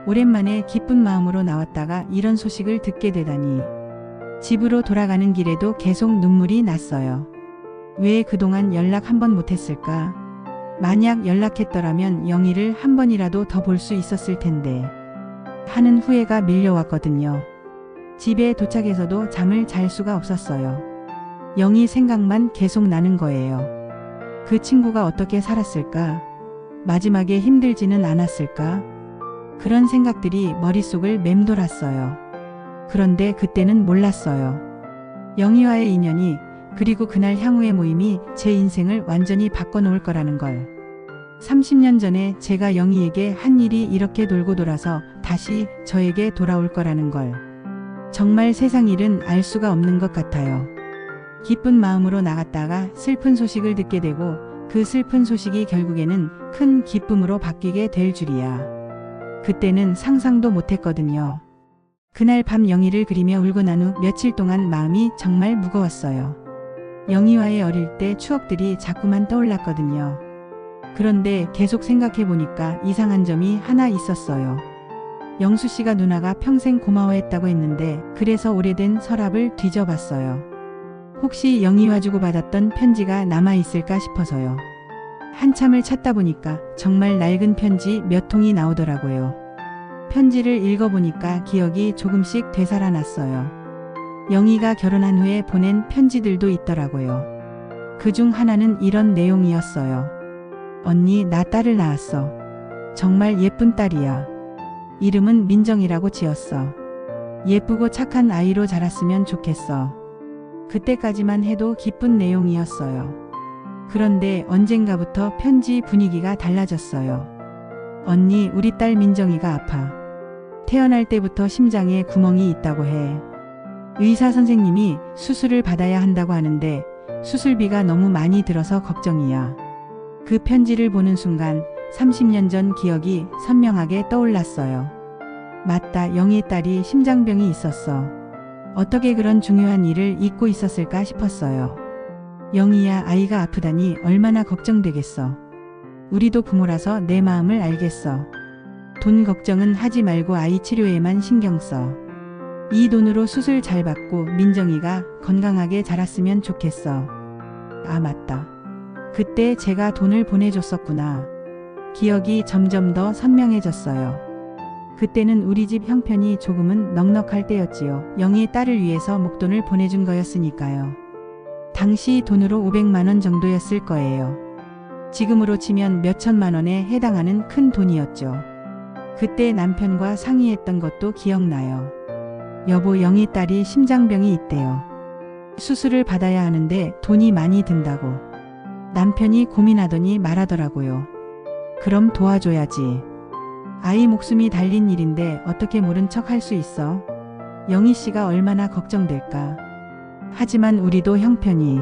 Speaker 1: 오랜만에 기쁜 마음으로 나왔다가 이런 소식을 듣게 되다니. 집으로 돌아가는 길에도 계속 눈물이 났어요. 왜 그동안 연락 한 번 못했을까? 만약 연락했더라면 영희를 한 번이라도 더 볼 수 있었을 텐데 하는 후회가 밀려왔거든요. 집에 도착해서도 잠을 잘 수가 없었어요. 영희 생각만 계속 나는 거예요. 그 친구가 어떻게 살았을까? 마지막에 힘들지는 않았을까? 그런 생각들이 머릿속을 맴돌았어요. 그런데 그때는 몰랐어요. 영희와의 인연이 그리고 그날 향후의 모임이 제 인생을 완전히 바꿔놓을 거라는 걸. 30년 전에 제가 영희에게 한 일이 이렇게 돌고 돌아서 다시 저에게 돌아올 거라는 걸. 정말 세상 일은 알 수가 없는 것 같아요. 기쁜 마음으로 나갔다가 슬픈 소식을 듣게 되고 그 슬픈 소식이 결국에는 큰 기쁨으로 바뀌게 될 줄이야. 그때는 상상도 못했거든요. 그날 밤 영희를 그리며 울고 난 후 며칠 동안 마음이 정말 무거웠어요. 영희와의 어릴 때 추억들이 자꾸만 떠올랐거든요. 그런데 계속 생각해 보니까 이상한 점이 하나 있었어요. 영수 씨가 누나가 평생 고마워했다고 했는데 그래서 오래된 서랍을 뒤져봤어요. 혹시 영희와 주고받았던 편지가 남아있을까 싶어서요. 한참을 찾다 보니까 정말 낡은 편지 몇 통이 나오더라고요. 편지를 읽어보니까 기억이 조금씩 되살아났어요. 영희가 결혼한 후에 보낸 편지들도 있더라고요. 그중 하나는 이런 내용이었어요. 언니, 나 딸을 낳았어. 정말 예쁜 딸이야. 이름은 민정이라고 지었어. 예쁘고 착한 아이로 자랐으면 좋겠어. 그때까지만 해도 기쁜 내용이었어요. 그런데 언젠가부터 편지 분위기가 달라졌어요. 언니, 우리 딸 민정이가 아파. 태어날 때부터 심장에 구멍이 있다고 해. 의사 선생님이 수술을 받아야 한다고 하는데 수술비가 너무 많이 들어서 걱정이야. 그 편지를 보는 순간 30년 전 기억이 선명하게 떠올랐어요. 맞다, 영희 딸이 심장병이 있었어. 어떻게 그런 중요한 일을 잊고 있었을까 싶었어요. 영희야, 아이가 아프다니 얼마나 걱정되겠어. 우리도 부모라서 내 마음을 알겠어. 돈 걱정은 하지 말고 아이 치료에만 신경 써. 이 돈으로 수술 잘 받고 민정이가 건강하게 자랐으면 좋겠어. 아, 맞다. 그때 제가 돈을 보내줬었구나. 기억이 점점 더 선명해졌어요. 그때는 우리 집 형편이 조금은 넉넉할 때였지요. 영희의 딸을 위해서 목돈을 보내준 거였으니까요. 당시 돈으로 500만 원 정도였을 거예요. 지금으로 치면 몇천만 원에 해당하는 큰 돈이었죠. 그때 남편과 상의했던 것도 기억나요. 여보, 영희 딸이 심장병이 있대요. 수술을 받아야 하는데 돈이 많이 든다고. 남편이 고민하더니 말하더라고요. 그럼 도와줘야지. 아이 목숨이 달린 일인데 어떻게 모른 척 할 수 있어? 영희 씨가 얼마나 걱정될까. 하지만 우리도 형편이.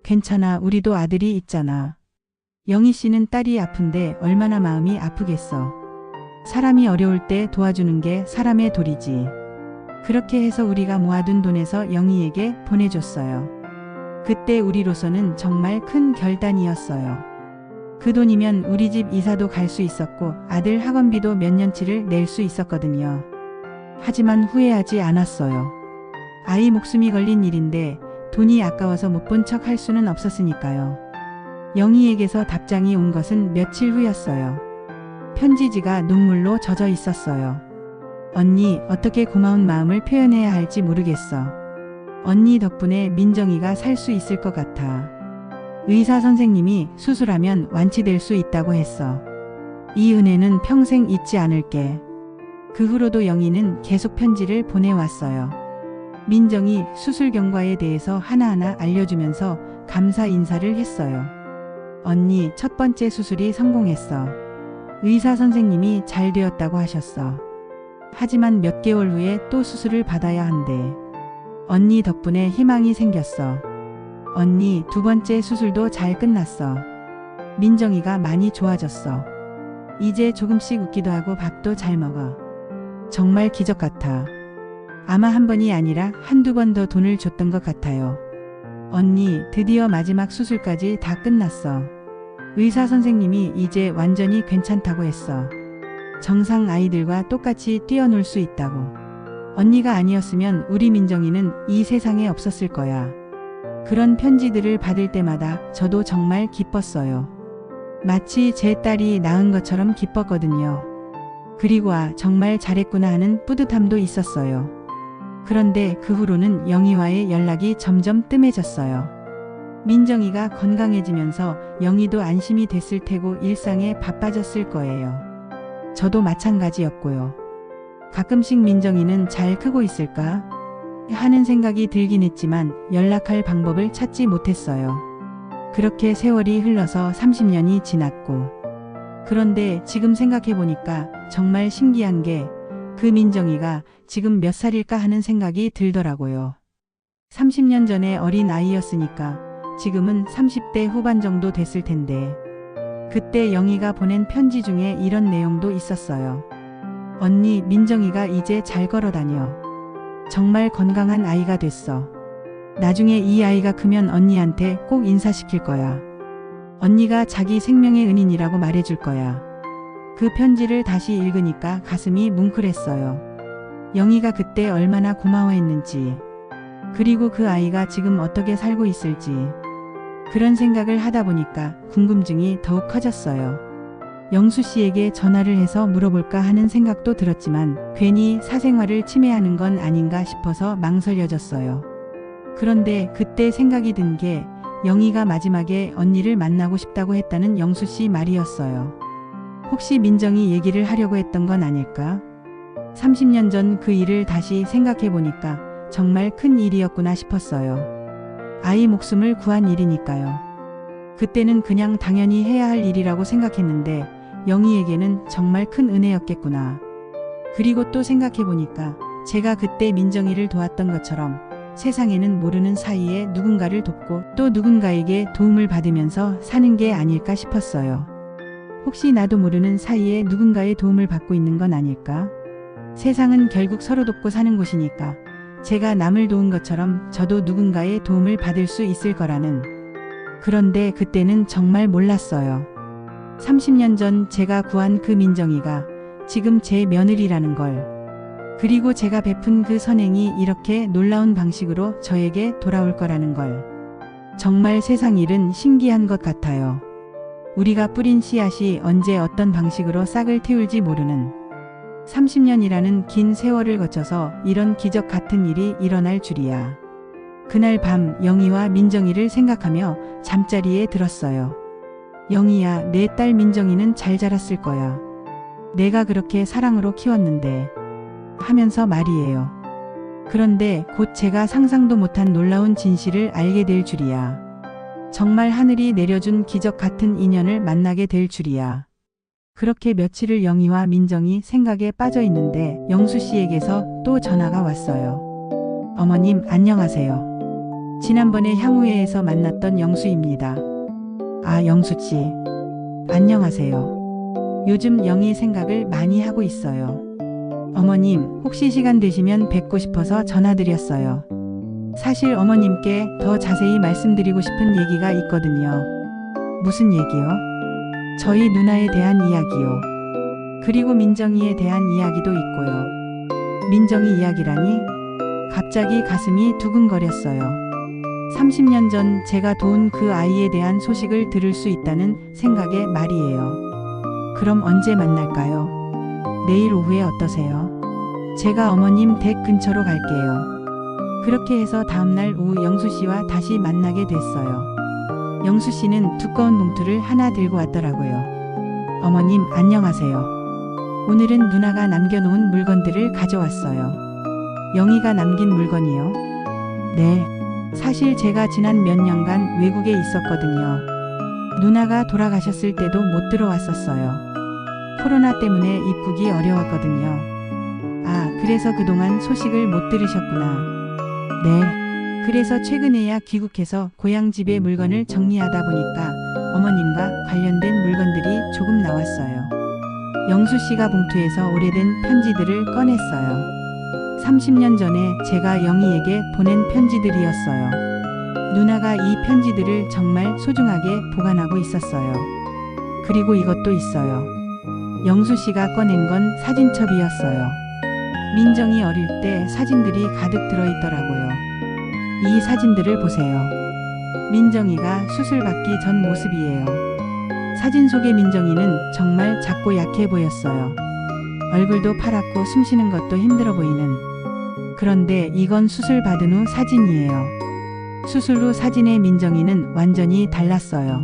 Speaker 1: 괜찮아, 우리도 아들이 있잖아. 영희 씨는 딸이 아픈데 얼마나 마음이 아프겠어. 사람이 어려울 때 도와주는 게 사람의 도리지. 그렇게 해서 우리가 모아둔 돈에서 영희에게 보내줬어요. 그때 우리로서는 정말 큰 결단이었어요. 그 돈이면 우리 집 이사도 갈 수 있었고 아들 학원비도 몇 년치를 낼 수 있었거든요. 하지만 후회하지 않았어요. 아이 목숨이 걸린 일인데 돈이 아까워서 못 본 척 할 수는 없었으니까요. 영희에게서 답장이 온 것은 며칠 후였어요. 편지지가 눈물로 젖어 있었어요. 언니, 어떻게 고마운 마음을 표현해야 할지 모르겠어. 언니 덕분에 민정이가 살 수 있을 것 같아. 의사 선생님이 수술하면 완치될 수 있다고 했어. 이 은혜는 평생 잊지 않을게. 그 후로도 영희는 계속 편지를 보내왔어요. 민정이 수술 경과에 대해서 하나하나 알려주면서 감사 인사를 했어요. 언니, 첫 번째 수술이 성공했어. 의사 선생님이 잘 되었다고 하셨어. 하지만 몇 개월 후에 또 수술을 받아야 한대. 언니 덕분에 희망이 생겼어. 언니, 두 번째 수술도 잘 끝났어. 민정이가 많이 좋아졌어. 이제 조금씩 웃기도 하고 밥도 잘 먹어. 정말 기적 같아. 아마 한 번이 아니라 한두 번 더 돈을 줬던 것 같아요. 언니, 드디어 마지막 수술까지 다 끝났어. 의사 선생님이 이제 완전히 괜찮다고 했어. 정상 아이들과 똑같이 뛰어놀 수 있다고. 언니가 아니었으면 우리 민정이는 이 세상에 없었을 거야. 그런 편지들을 받을 때마다 저도 정말 기뻤어요. 마치 제 딸이 낳은 것처럼 기뻤거든요. 그리고 정말 잘했구나 하는 뿌듯함도 있었어요. 그런데 그 후로는 영희와의 연락이 점점 뜸해졌어요. 민정이가 건강해지면서 영희도 안심이 됐을 테고 일상에 바빠졌을 거예요. 저도 마찬가지였고요. 가끔씩 민정이는 잘 크고 있을까 하는 생각이 들긴 했지만 연락할 방법을 찾지 못했어요. 그렇게 세월이 흘러서 30년이 지났고, 그런데 지금 생각해보니까 정말 신기한 게 그 민정이가 지금 몇 살일까 하는 생각이 들더라고요. 30년 전에 어린 아이였으니까 지금은 30대 후반 정도 됐을 텐데, 그때 영희가 보낸 편지 중에 이런 내용도 있었어요. 언니, 민정이가 이제 잘 걸어다녀. 정말 건강한 아이가 됐어. 나중에 이 아이가 크면 언니한테 꼭 인사시킬 거야. 언니가 자기 생명의 은인이라고 말해줄 거야. 그 편지를 다시 읽으니까 가슴이 뭉클했어요. 영희가 그때 얼마나 고마워했는지, 그리고 그 아이가 지금 어떻게 살고 있을지, 그런 생각을 하다 보니까 궁금증이 더욱 커졌어요. 영수 씨에게 전화를 해서 물어볼까 하는 생각도 들었지만 괜히 사생활을 침해하는 건 아닌가 싶어서 망설여졌어요. 그런데 그때 생각이 든 게 영희가 마지막에 언니를 만나고 싶다고 했다는 영수 씨 말이었어요. 혹시 민정이 얘기를 하려고 했던 건 아닐까? 30년 전 그 일을 다시 생각해 보니까 정말 큰 일이었구나 싶었어요. 아이 목숨을 구한 일이니까요. 그때는 그냥 당연히 해야 할 일이라고 생각했는데 영희에게는 정말 큰 은혜였겠구나. 그리고 또 생각해 보니까 제가 그때 민정이를 도왔던 것처럼 세상에는 모르는 사이에 누군가를 돕고 또 누군가에게 도움을 받으면서 사는 게 아닐까 싶었어요. 혹시 나도 모르는 사이에 누군가의 도움을 받고 있는 건 아닐까? 세상은 결국 서로 돕고 사는 곳이니까 제가 남을 도운 것처럼 저도 누군가의 도움을 받을 수 있을 거라는. 그런데 그때는 정말 몰랐어요. 30년 전 제가 구한 그 민정이가 지금 제 며느리라는 걸. 그리고 제가 베푼 그 선행이 이렇게 놀라운 방식으로 저에게 돌아올 거라는 걸. 정말 세상 일은 신기한 것 같아요. 우리가 뿌린 씨앗이 언제 어떤 방식으로 싹을 틔울지 모르는 30년이라는 긴 세월을 거쳐서 이런 기적 같은 일이 일어날 줄이야. 그날 밤 영희와 민정이를 생각하며 잠자리에 들었어요. 영희야, 내 딸 민정이는 잘 자랐을 거야. 내가 그렇게 사랑으로 키웠는데 하면서 말이에요. 그런데 곧 제가 상상도 못한 놀라운 진실을 알게 될 줄이야. 정말 하늘이 내려준 기적 같은 인연을 만나게 될 줄이야. 그렇게 며칠을 영희와 민정이 생각에 빠져 있는데 영수 씨에게서 또 전화가 왔어요. 어머님, 안녕하세요. 지난번에 향후회에서 만났던 영수입니다. 아, 영수 씨. 안녕하세요. 요즘 영희 생각을 많이 하고 있어요. 어머님, 혹시 시간 되시면 뵙고 싶어서 전화드렸어요. 사실 어머님께 더 자세히 말씀드리고 싶은 얘기가 있거든요. 무슨 얘기요? 저희 누나에 대한 이야기요. 그리고 민정이에 대한 이야기도 있고요. 민정이 이야기라니? 갑자기 가슴이 두근거렸어요. 30년 전 제가 도운 그 아이에 대한 소식을 들을 수 있다는 생각에 말이에요. 그럼 언제 만날까요? 내일 오후에 어떠세요? 제가 어머님 댁 근처로 갈게요. 그렇게 해서 다음날 오후 영수 씨와 다시 만나게 됐어요. 영수 씨는 두꺼운 봉투를 하나 들고 왔더라고요. 어머님, 안녕하세요. 오늘은 누나가 남겨놓은 물건들을 가져왔어요. 영희가 남긴 물건이요? 네. 사실 제가 지난 몇 년간 외국에 있었거든요. 누나가 돌아가셨을 때도 못 들어왔었어요. 코로나 때문에 입국이 어려웠거든요. 아, 그래서 그동안 소식을 못 들으셨구나. 네. 그래서 최근에야 귀국해서 고향 집의 물건을 정리하다 보니까 어머님과 관련된 물건들이 조금 나왔어요. 영수 씨가 봉투에서 오래된 편지들을 꺼냈어요. 30년 전에 제가 영희에게 보낸 편지들이었어요. 누나가 이 편지들을 정말 소중하게 보관하고 있었어요. 그리고 이것도 있어요. 영수 씨가 꺼낸 건 사진첩이었어요. 민정이 어릴 때 사진들이 가득 들어있더라고요. 이 사진들을 보세요. 민정이가 수술받기 전 모습이에요. 사진 속의 민정이는 정말 작고 약해 보였어요. 얼굴도 파랗고 숨쉬는 것도 힘들어 보이는. 그런데 이건 수술 받은 후 사진이에요. 수술 후 사진의 민정이는 완전히 달랐어요.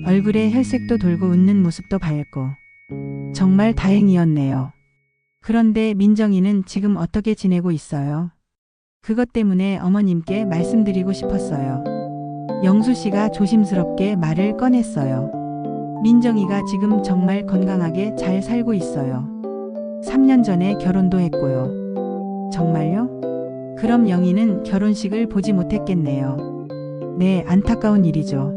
Speaker 1: 얼굴에 혈색도 돌고 웃는 모습도 밝고. 정말 다행이었네요. 그런데 민정이는 지금 어떻게 지내고 있어요? 그것 때문에 어머님께 말씀드리고 싶었어요. 영수 씨가 조심스럽게 말을 꺼냈어요. 민정이가 지금 정말 건강하게 잘 살고 있어요. 3년 전에 결혼도 했고요. 정말요? 그럼 영희는 결혼식을 보지 못했겠네요. 네, 안타까운 일이죠.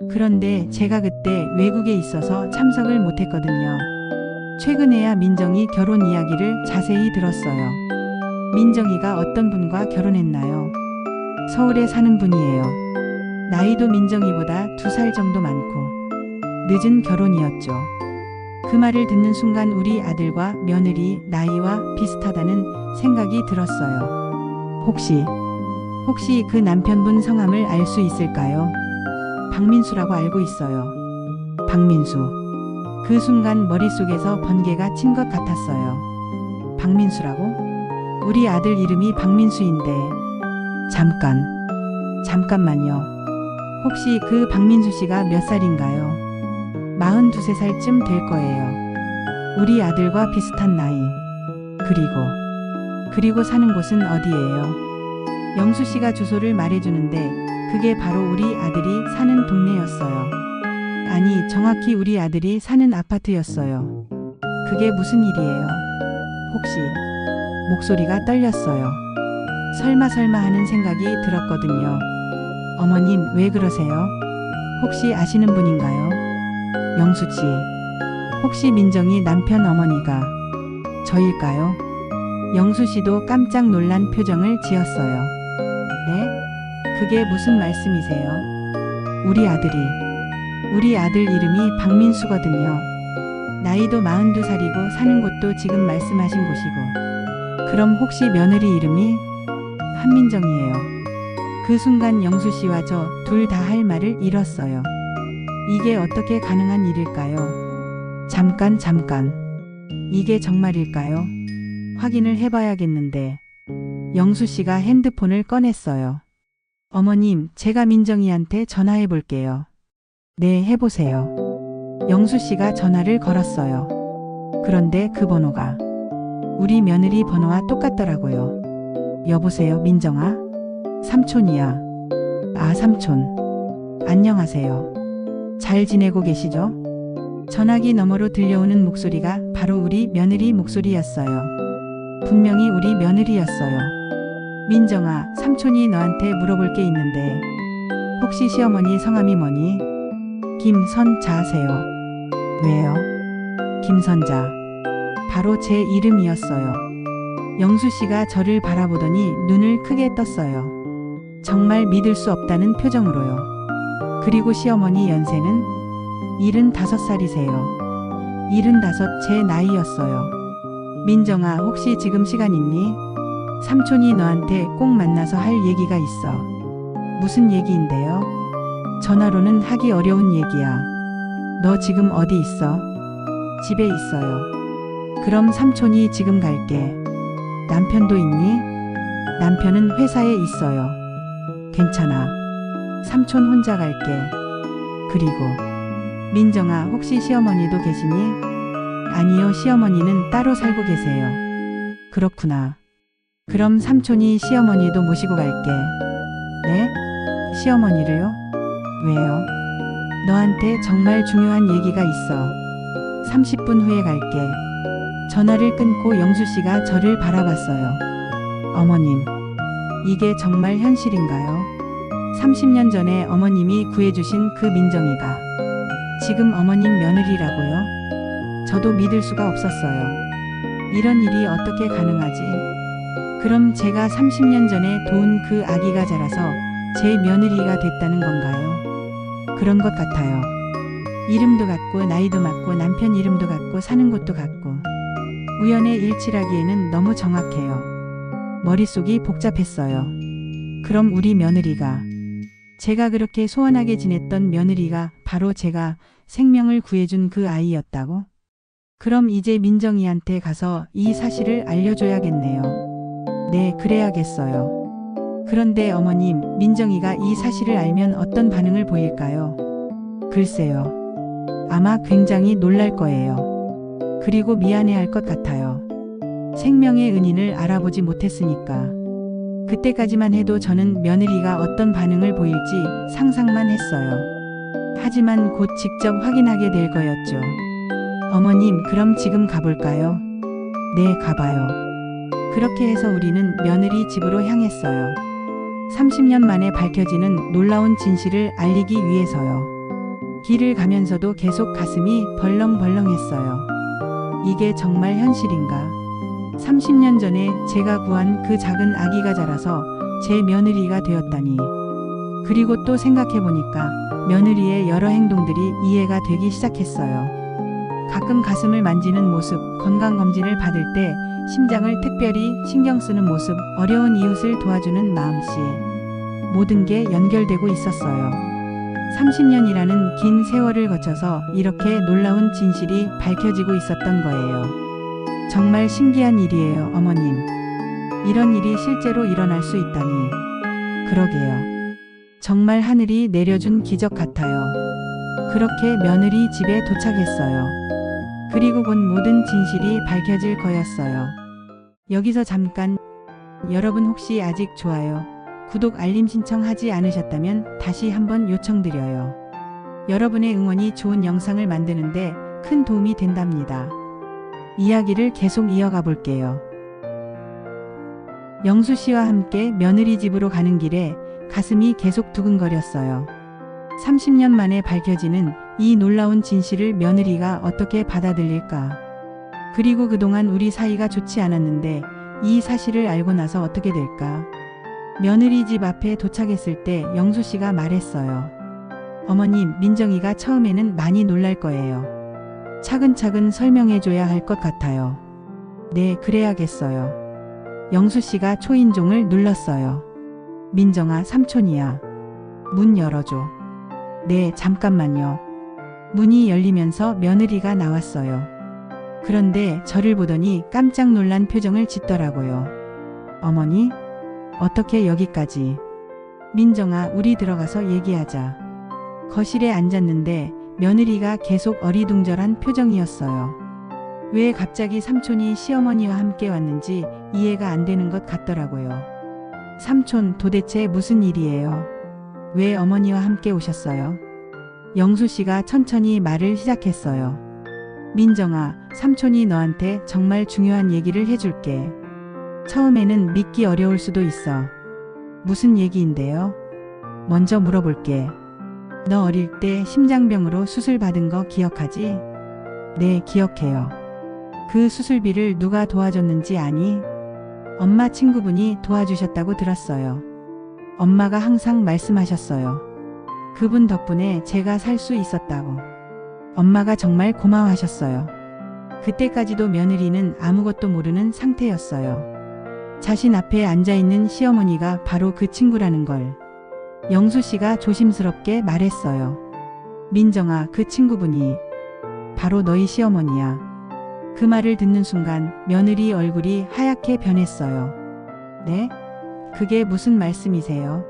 Speaker 1: 그런데 제가 그때 외국에 있어서 참석을 못했거든요. 최근에야 민정이 결혼 이야기를 자세히 들었어요. 민정이가 어떤 분과 결혼했나요? 서울에 사는 분이에요. 나이도 민정이보다 2살 정도 많고 늦은 결혼이었죠. 그 말을 듣는 순간 우리 아들과 며느리 나이와 비슷하다는 생각이 들었어요. 혹시 그 남편분 성함을 알 수 있을까요? 박민수라고 알고 있어요. 박민수. 그 순간 머릿속에서 번개가 친 것 같았어요. 박민수라고? 우리 아들 이름이 박민수인데. 잠깐만요. 혹시 그 박민수 씨가 몇 살인가요? 42~43쯤 될 거예요. 우리 아들과 비슷한 나이. 그리고 사는 곳은 어디예요? 영수 씨가 주소를 말해주는데 그게 바로 우리 아들이 사는 동네였어요. 아니, 정확히 우리 아들이 사는 아파트였어요. 그게 무슨 일이에요? 혹시? 목소리가 떨렸어요. 설마 하는 생각이 들었거든요. 어머님, 왜 그러세요? 혹시 아시는 분인가요? 영수씨. 혹시 민정이 남편 어머니가 저일까요? 영수씨도 깜짝 놀란 표정을 지었어요. 네? 그게 무슨 말씀이세요? 우리 아들 이름이 박민수거든요. 나이도 42살이고 사는 곳도 지금 말씀하신 곳이고. 그럼 혹시 며느리 이름이? 한민정이에요. 그 순간 영수 씨와 저 둘 다 할 말을 잃었어요. 이게 어떻게 가능한 일일까요? 잠깐. 이게 정말일까요? 확인을 해봐야겠는데. 영수 씨가 핸드폰을 꺼냈어요. 어머님, 제가 민정이한테 전화해 볼게요. 네, 해보세요. 영수 씨가 전화를 걸었어요. 그런데 그 번호가 우리 며느리 번호와 똑같더라고요. 여보세요, 민정아? 삼촌이야. 아, 삼촌. 안녕하세요. 잘 지내고 계시죠? 전화기 너머로 들려오는 목소리가 바로 우리 며느리 목소리였어요. 분명히 우리 며느리였어요. 민정아, 삼촌이 너한테 물어볼 게 있는데 혹시 시어머니 성함이 뭐니? 김선자세요. 왜요? 김선자. 바로 제 이름이었어요. 영수 씨가 저를 바라보더니 눈을 크게 떴어요. 정말 믿을 수 없다는 표정으로요. 그리고 시어머니 연세는 75살이세요. 75 제 나이였어요. 민정아, 혹시 지금 시간 있니? 삼촌이 너한테 꼭 만나서 할 얘기가 있어. 무슨 얘기인데요? 전화로는 하기 어려운 얘기야. 너 지금 어디 있어? 집에 있어요. 그럼 삼촌이 지금 갈게. 남편도 있니? 남편은 회사에 있어요. 괜찮아. 삼촌 혼자 갈게. 그리고 민정아, 혹시 시어머니도 계시니? 아니요, 시어머니는 따로 살고 계세요. 그렇구나. 그럼 삼촌이 시어머니도 모시고 갈게. 네? 시어머니를요? 왜요? 너한테 정말 중요한 얘기가 있어. 30분 후에 갈게. 전화를 끊고 영수 씨가 저를 바라봤어요. 어머님, 이게 정말 현실인가요? 30년 전에 어머님이 구해주신 그 민정이가 지금 어머님 며느리라고요? 저도 믿을 수가 없었어요. 이런 일이 어떻게 가능하지? 그럼 제가 30년 전에 도운 그 아기가 자라서 제 며느리가 됐다는 건가요? 그런 것 같아요. 이름도 같고 나이도 맞고 남편 이름도 같고 사는 곳도 같고 우연의 일치라기에는 너무 정확해요. 머릿속이 복잡했어요. 그럼 우리 며느리가, 제가 그렇게 소원하게 지냈던 며느리가 바로 제가 생명을 구해준 그 아이였다고? 그럼 이제 민정이한테 가서 이 사실을 알려줘야겠네요. 네, 그래야겠어요. 그런데 어머님, 민정이가 이 사실을 알면 어떤 반응을 보일까요? 글쎄요. 아마 굉장히 놀랄 거예요. 그리고 미안해할 것 같아요. 생명의 은인을 알아보지 못했으니까. 그때까지만 해도 저는 며느리가 어떤 반응을 보일지 상상만 했어요. 하지만 곧 직접 확인하게 될 거였죠. 어머님, 그럼 지금 가볼까요? 네, 가봐요. 그렇게 해서 우리는 며느리 집으로 향했어요. 30년 만에 밝혀지는 놀라운 진실을 알리기 위해서요. 길을 가면서도 계속 가슴이 벌렁벌렁했어요. 이게 정말 현실인가? 30년 전에 제가 구한 그 작은 아기가 자라서 제 며느리가 되었다니. 그리고 또 생각해보니까 며느리의 여러 행동들이 이해가 되기 시작했어요. 가끔 가슴을 만지는 모습, 건강검진을 받을 때 심장을 특별히 신경 쓰는 모습, 어려운 이웃을 도와주는 마음씨. 모든 게 연결되고 있었어요. 30년이라는 긴 세월을 거쳐서 이렇게 놀라운 진실이 밝혀지고 있었던 거예요. 정말 신기한 일이에요, 어머님. 이런 일이 실제로 일어날 수 있다니. 그러게요. 정말 하늘이 내려준 기적 같아요. 그렇게 며느리 집에 도착했어요. 그리고 곧 모든 진실이 밝혀질 거였어요. 여기서 잠깐, 여러분 혹시 아직 좋아요, 구독, 알림 신청하지 않으셨다면 다시 한번 요청드려요. 여러분의 응원이 좋은 영상을 만드는데 큰 도움이 된답니다. 이야기를 계속 이어가 볼게요. 영수 씨와 함께 며느리 집으로 가는 길에 가슴이 계속 두근거렸어요. 30년 만에 밝혀지는 이 놀라운 진실을 며느리가 어떻게 받아들일까? 그리고 그동안 우리 사이가 좋지 않았는데 이 사실을 알고 나서 어떻게 될까? 며느리 집 앞에 도착했을 때 영수 씨가 말했어요. 어머님, 민정이가 처음에는 많이 놀랄 거예요. 차근차근 설명해줘야 할 것 같아요. 네, 그래야겠어요. 영수 씨가 초인종을 눌렀어요. 민정아, 삼촌이야. 문 열어줘. 네, 잠깐만요. 문이 열리면서 며느리가 나왔어요. 그런데 저를 보더니 깜짝 놀란 표정을 짓더라고요. 어머니? 어떻게 여기까지? 민정아, 우리 들어가서 얘기하자. 거실에 앉았는데 며느리가 계속 어리둥절한 표정이었어요. 왜 갑자기 삼촌이 시어머니와 함께 왔는지 이해가 안 되는 것 같더라고요. 삼촌, 도대체 무슨 일이에요? 왜 어머니와 함께 오셨어요? 영수 씨가 천천히 말을 시작했어요. 민정아, 삼촌이 너한테 정말 중요한 얘기를 해줄게. 처음에는 믿기 어려울 수도 있어. 무슨 얘기인데요? 먼저 물어볼게. 너 어릴 때 심장병으로 수술 받은 거 기억하지? 네, 기억해요. 그 수술비를 누가 도와줬는지 아니? 엄마 친구분이 도와주셨다고 들었어요. 엄마가 항상 말씀하셨어요. 그분 덕분에 제가 살 수 있었다고. 엄마가 정말 고마워하셨어요. 그때까지도 며느리는 아무것도 모르는 상태였어요. 자신 앞에 앉아있는 시어머니가 바로 그 친구라는 걸. 영수 씨가 조심스럽게 말했어요. 민정아, 그 친구분이 바로 너희 시어머니야. 그 말을 듣는 순간 며느리 얼굴이 하얗게 변했어요. 네? 그게 무슨 말씀이세요?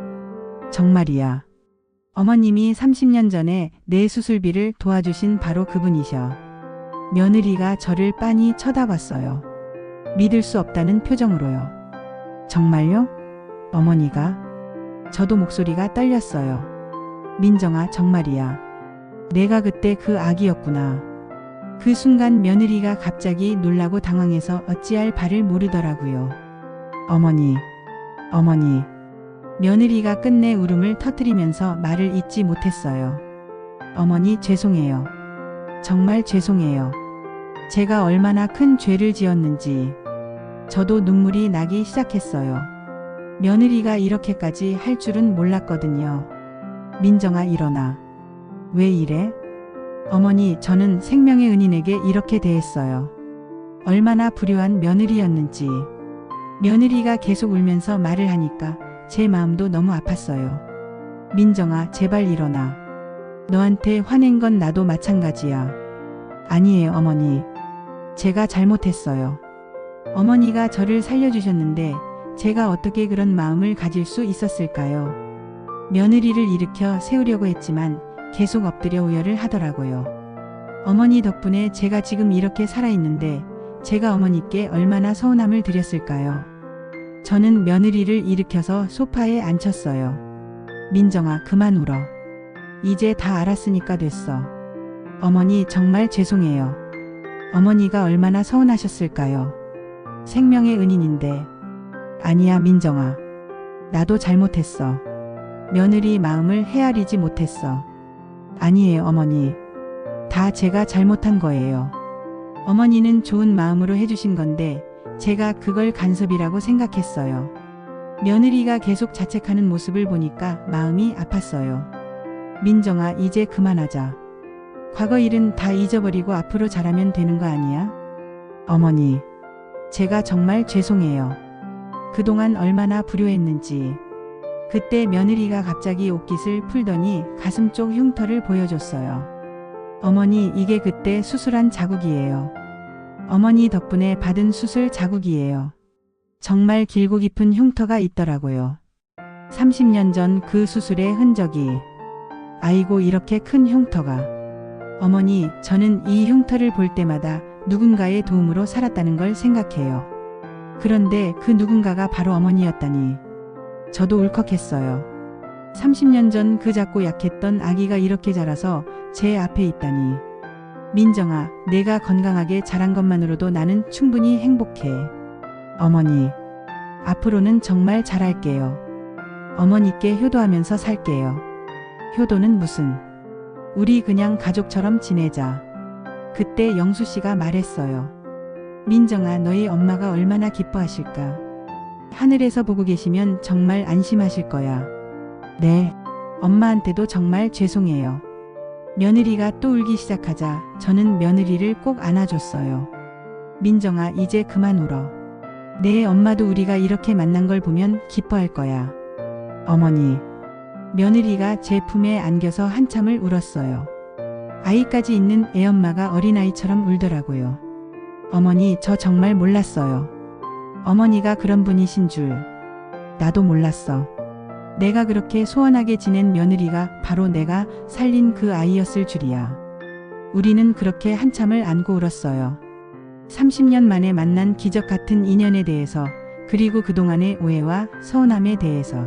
Speaker 1: 정말이야. 어머님이 30년 전에 내 수술비를 도와주신 바로 그분이셔. 며느리가 저를 빤히 쳐다봤어요. 믿을 수 없다는 표정으로요. 정말요? 어머니가? 저도 목소리가 떨렸어요. 민정아, 정말이야. 내가 그때 그 아기였구나. 그 순간 며느리가 갑자기 놀라고 당황해서 어찌할 바를 모르더라고요. 어머니. 며느리가 끝내 울음을 터뜨리면서 말을 잇지 못했어요. 어머니, 죄송해요. 정말 죄송해요. 제가 얼마나 큰 죄를 지었는지. 저도 눈물이 나기 시작했어요. 며느리가 이렇게까지 할 줄은 몰랐거든요. 민정아, 일어나. 왜 이래? 어머니, 저는 생명의 은인에게 이렇게 대했어요. 얼마나 불효한 며느리였는지. 며느리가 계속 울면서 말을 하니까 제 마음도 너무 아팠어요. 민정아, 제발 일어나. 너한테 화낸 건 나도 마찬가지야. 아니에요, 어머니. 제가 잘못했어요. 어머니가 저를 살려주셨는데 제가 어떻게 그런 마음을 가질 수 있었을까요? 며느리를 일으켜 세우려고 했지만 계속 엎드려 오열을 하더라고요. 어머니 덕분에 제가 지금 이렇게 살아있는데 제가 어머니께 얼마나 서운함을 드렸을까요? 저는 며느리를 일으켜서 소파에 앉혔어요. 민정아, 그만 울어. 이제 다 알았으니까 됐어. 어머니, 정말 죄송해요. 어머니가 얼마나 서운하셨을까요? 생명의 은인인데. 아니야, 민정아. 나도 잘못했어. 며느리 마음을 헤아리지 못했어. 아니에요, 어머니. 다 제가 잘못한 거예요. 어머니는 좋은 마음으로 해주신 건데 제가 그걸 간섭이라고 생각했어요. 며느리가 계속 자책하는 모습을 보니까 마음이 아팠어요. 민정아, 이제 그만하자. 과거 일은 다 잊어버리고 앞으로 잘하면 되는 거 아니야? 어머니, 제가 정말 죄송해요. 그동안 얼마나 불효했는지. 그때 며느리가 갑자기 옷깃을 풀더니 가슴 쪽 흉터를 보여줬어요. 어머니, 이게 그때 수술한 자국이에요. 어머니 덕분에 받은 수술 자국이에요. 정말 길고 깊은 흉터가 있더라고요. 30년 전 그 수술의 흔적이. 아이고, 이렇게 큰 흉터가. 어머니, 저는 이 흉터를 볼 때마다 누군가의 도움으로 살았다는 걸 생각해요. 그런데 그 누군가가 바로 어머니였다니. 저도 울컥했어요. 30년 전 그 작고 약했던 아기가 이렇게 자라서 제 앞에 있다니. 민정아, 내가 건강하게 자란 것만으로도 나는 충분히 행복해. 어머니, 앞으로는 정말 잘할게요. 어머니께 효도하면서 살게요. 효도는 무슨? 우리 그냥 가족처럼 지내자. 그때 영수 씨가 말했어요. 민정아, 너희 엄마가 얼마나 기뻐하실까. 하늘에서 보고 계시면 정말 안심하실 거야. 네, 엄마한테도 정말 죄송해요. 며느리가 또 울기 시작하자 저는 며느리를 꼭 안아줬어요. 민정아, 이제 그만 울어. 내 엄마도 우리가 이렇게 만난 걸 보면 기뻐할 거야. 어머니. 며느리가 제 품에 안겨서 한참을 울었어요. 아이까지 있는 애엄마가 어린아이처럼 울더라고요. 어머니, 저 정말 몰랐어요. 어머니가 그런 분이신 줄. 나도 몰랐어. 내가 그렇게 소원하게 지낸 며느리가 바로 내가 살린 그 아이였을 줄이야. 우리는 그렇게 한참을 안고 울었어요. 30년 만에 만난 기적 같은 인연에 대해서, 그리고 그동안의 오해와 서운함에 대해서.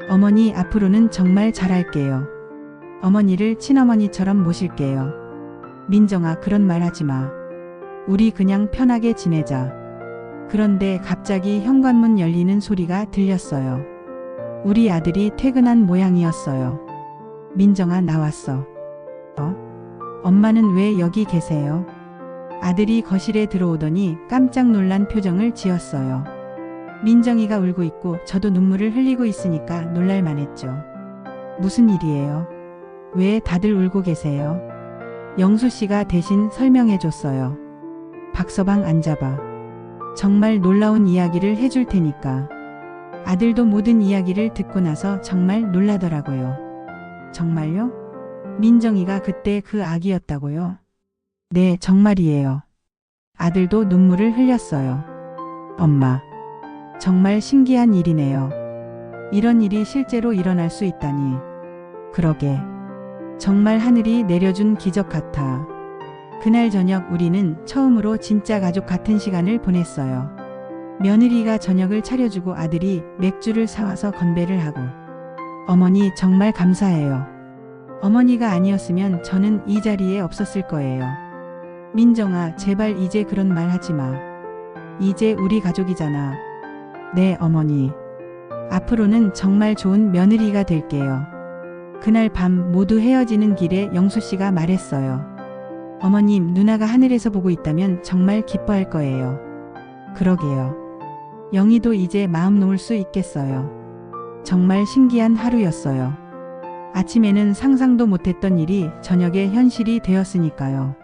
Speaker 1: 어머니, 앞으로는 정말 잘할게요. 어머니를 친어머니처럼 모실게요. 민정아, 그런 말 하지 마. 우리 그냥 편하게 지내자. 그런데 갑자기 현관문 열리는 소리가 들렸어요. 우리 아들이 퇴근한 모양이었어요. 민정아, 나왔어. 엄마는 왜 여기 계세요? 아들이 거실에 들어오더니 깜짝 놀란 표정을 지었어요. 민정이가 울고 있고 저도 눈물을 흘리고 있으니까 놀랄만 했죠. 무슨 일이에요? 왜 다들 울고 계세요? 영수 씨가 대신 설명해 줬어요. 박서방, 앉아봐. 정말 놀라운 이야기를 해줄 테니까. 아들도 모든 이야기를 듣고 나서 정말 놀라더라고요. 정말요? 민정이가 그때 그 아기였다고요? 네, 정말이에요. 아들도 눈물을 흘렸어요. 엄마. 정말 신기한 일이네요. 이런 일이 실제로 일어날 수 있다니. 그러게. 정말 하늘이 내려준 기적 같아. 그날 저녁 우리는 처음으로 진짜 가족 같은 시간을 보냈어요. 며느리가 저녁을 차려주고 아들이 맥주를 사와서 건배를 하고. 어머니 정말 감사해요. 어머니가 아니었으면 저는 이 자리에 없었을 거예요. 민정아, 제발 이제 그런 말 하지 마. 이제 우리 가족이잖아. 네, 어머니. 앞으로는 정말 좋은 며느리가 될게요. 그날 밤 모두 헤어지는 길에 영수 씨가 말했어요. 어머님, 누나가 하늘에서 보고 있다면 정말 기뻐할 거예요. 그러게요. 영희도 이제 마음 놓을 수 있겠어요. 정말 신기한 하루였어요. 아침에는 상상도 못했던 일이 저녁에 현실이 되었으니까요.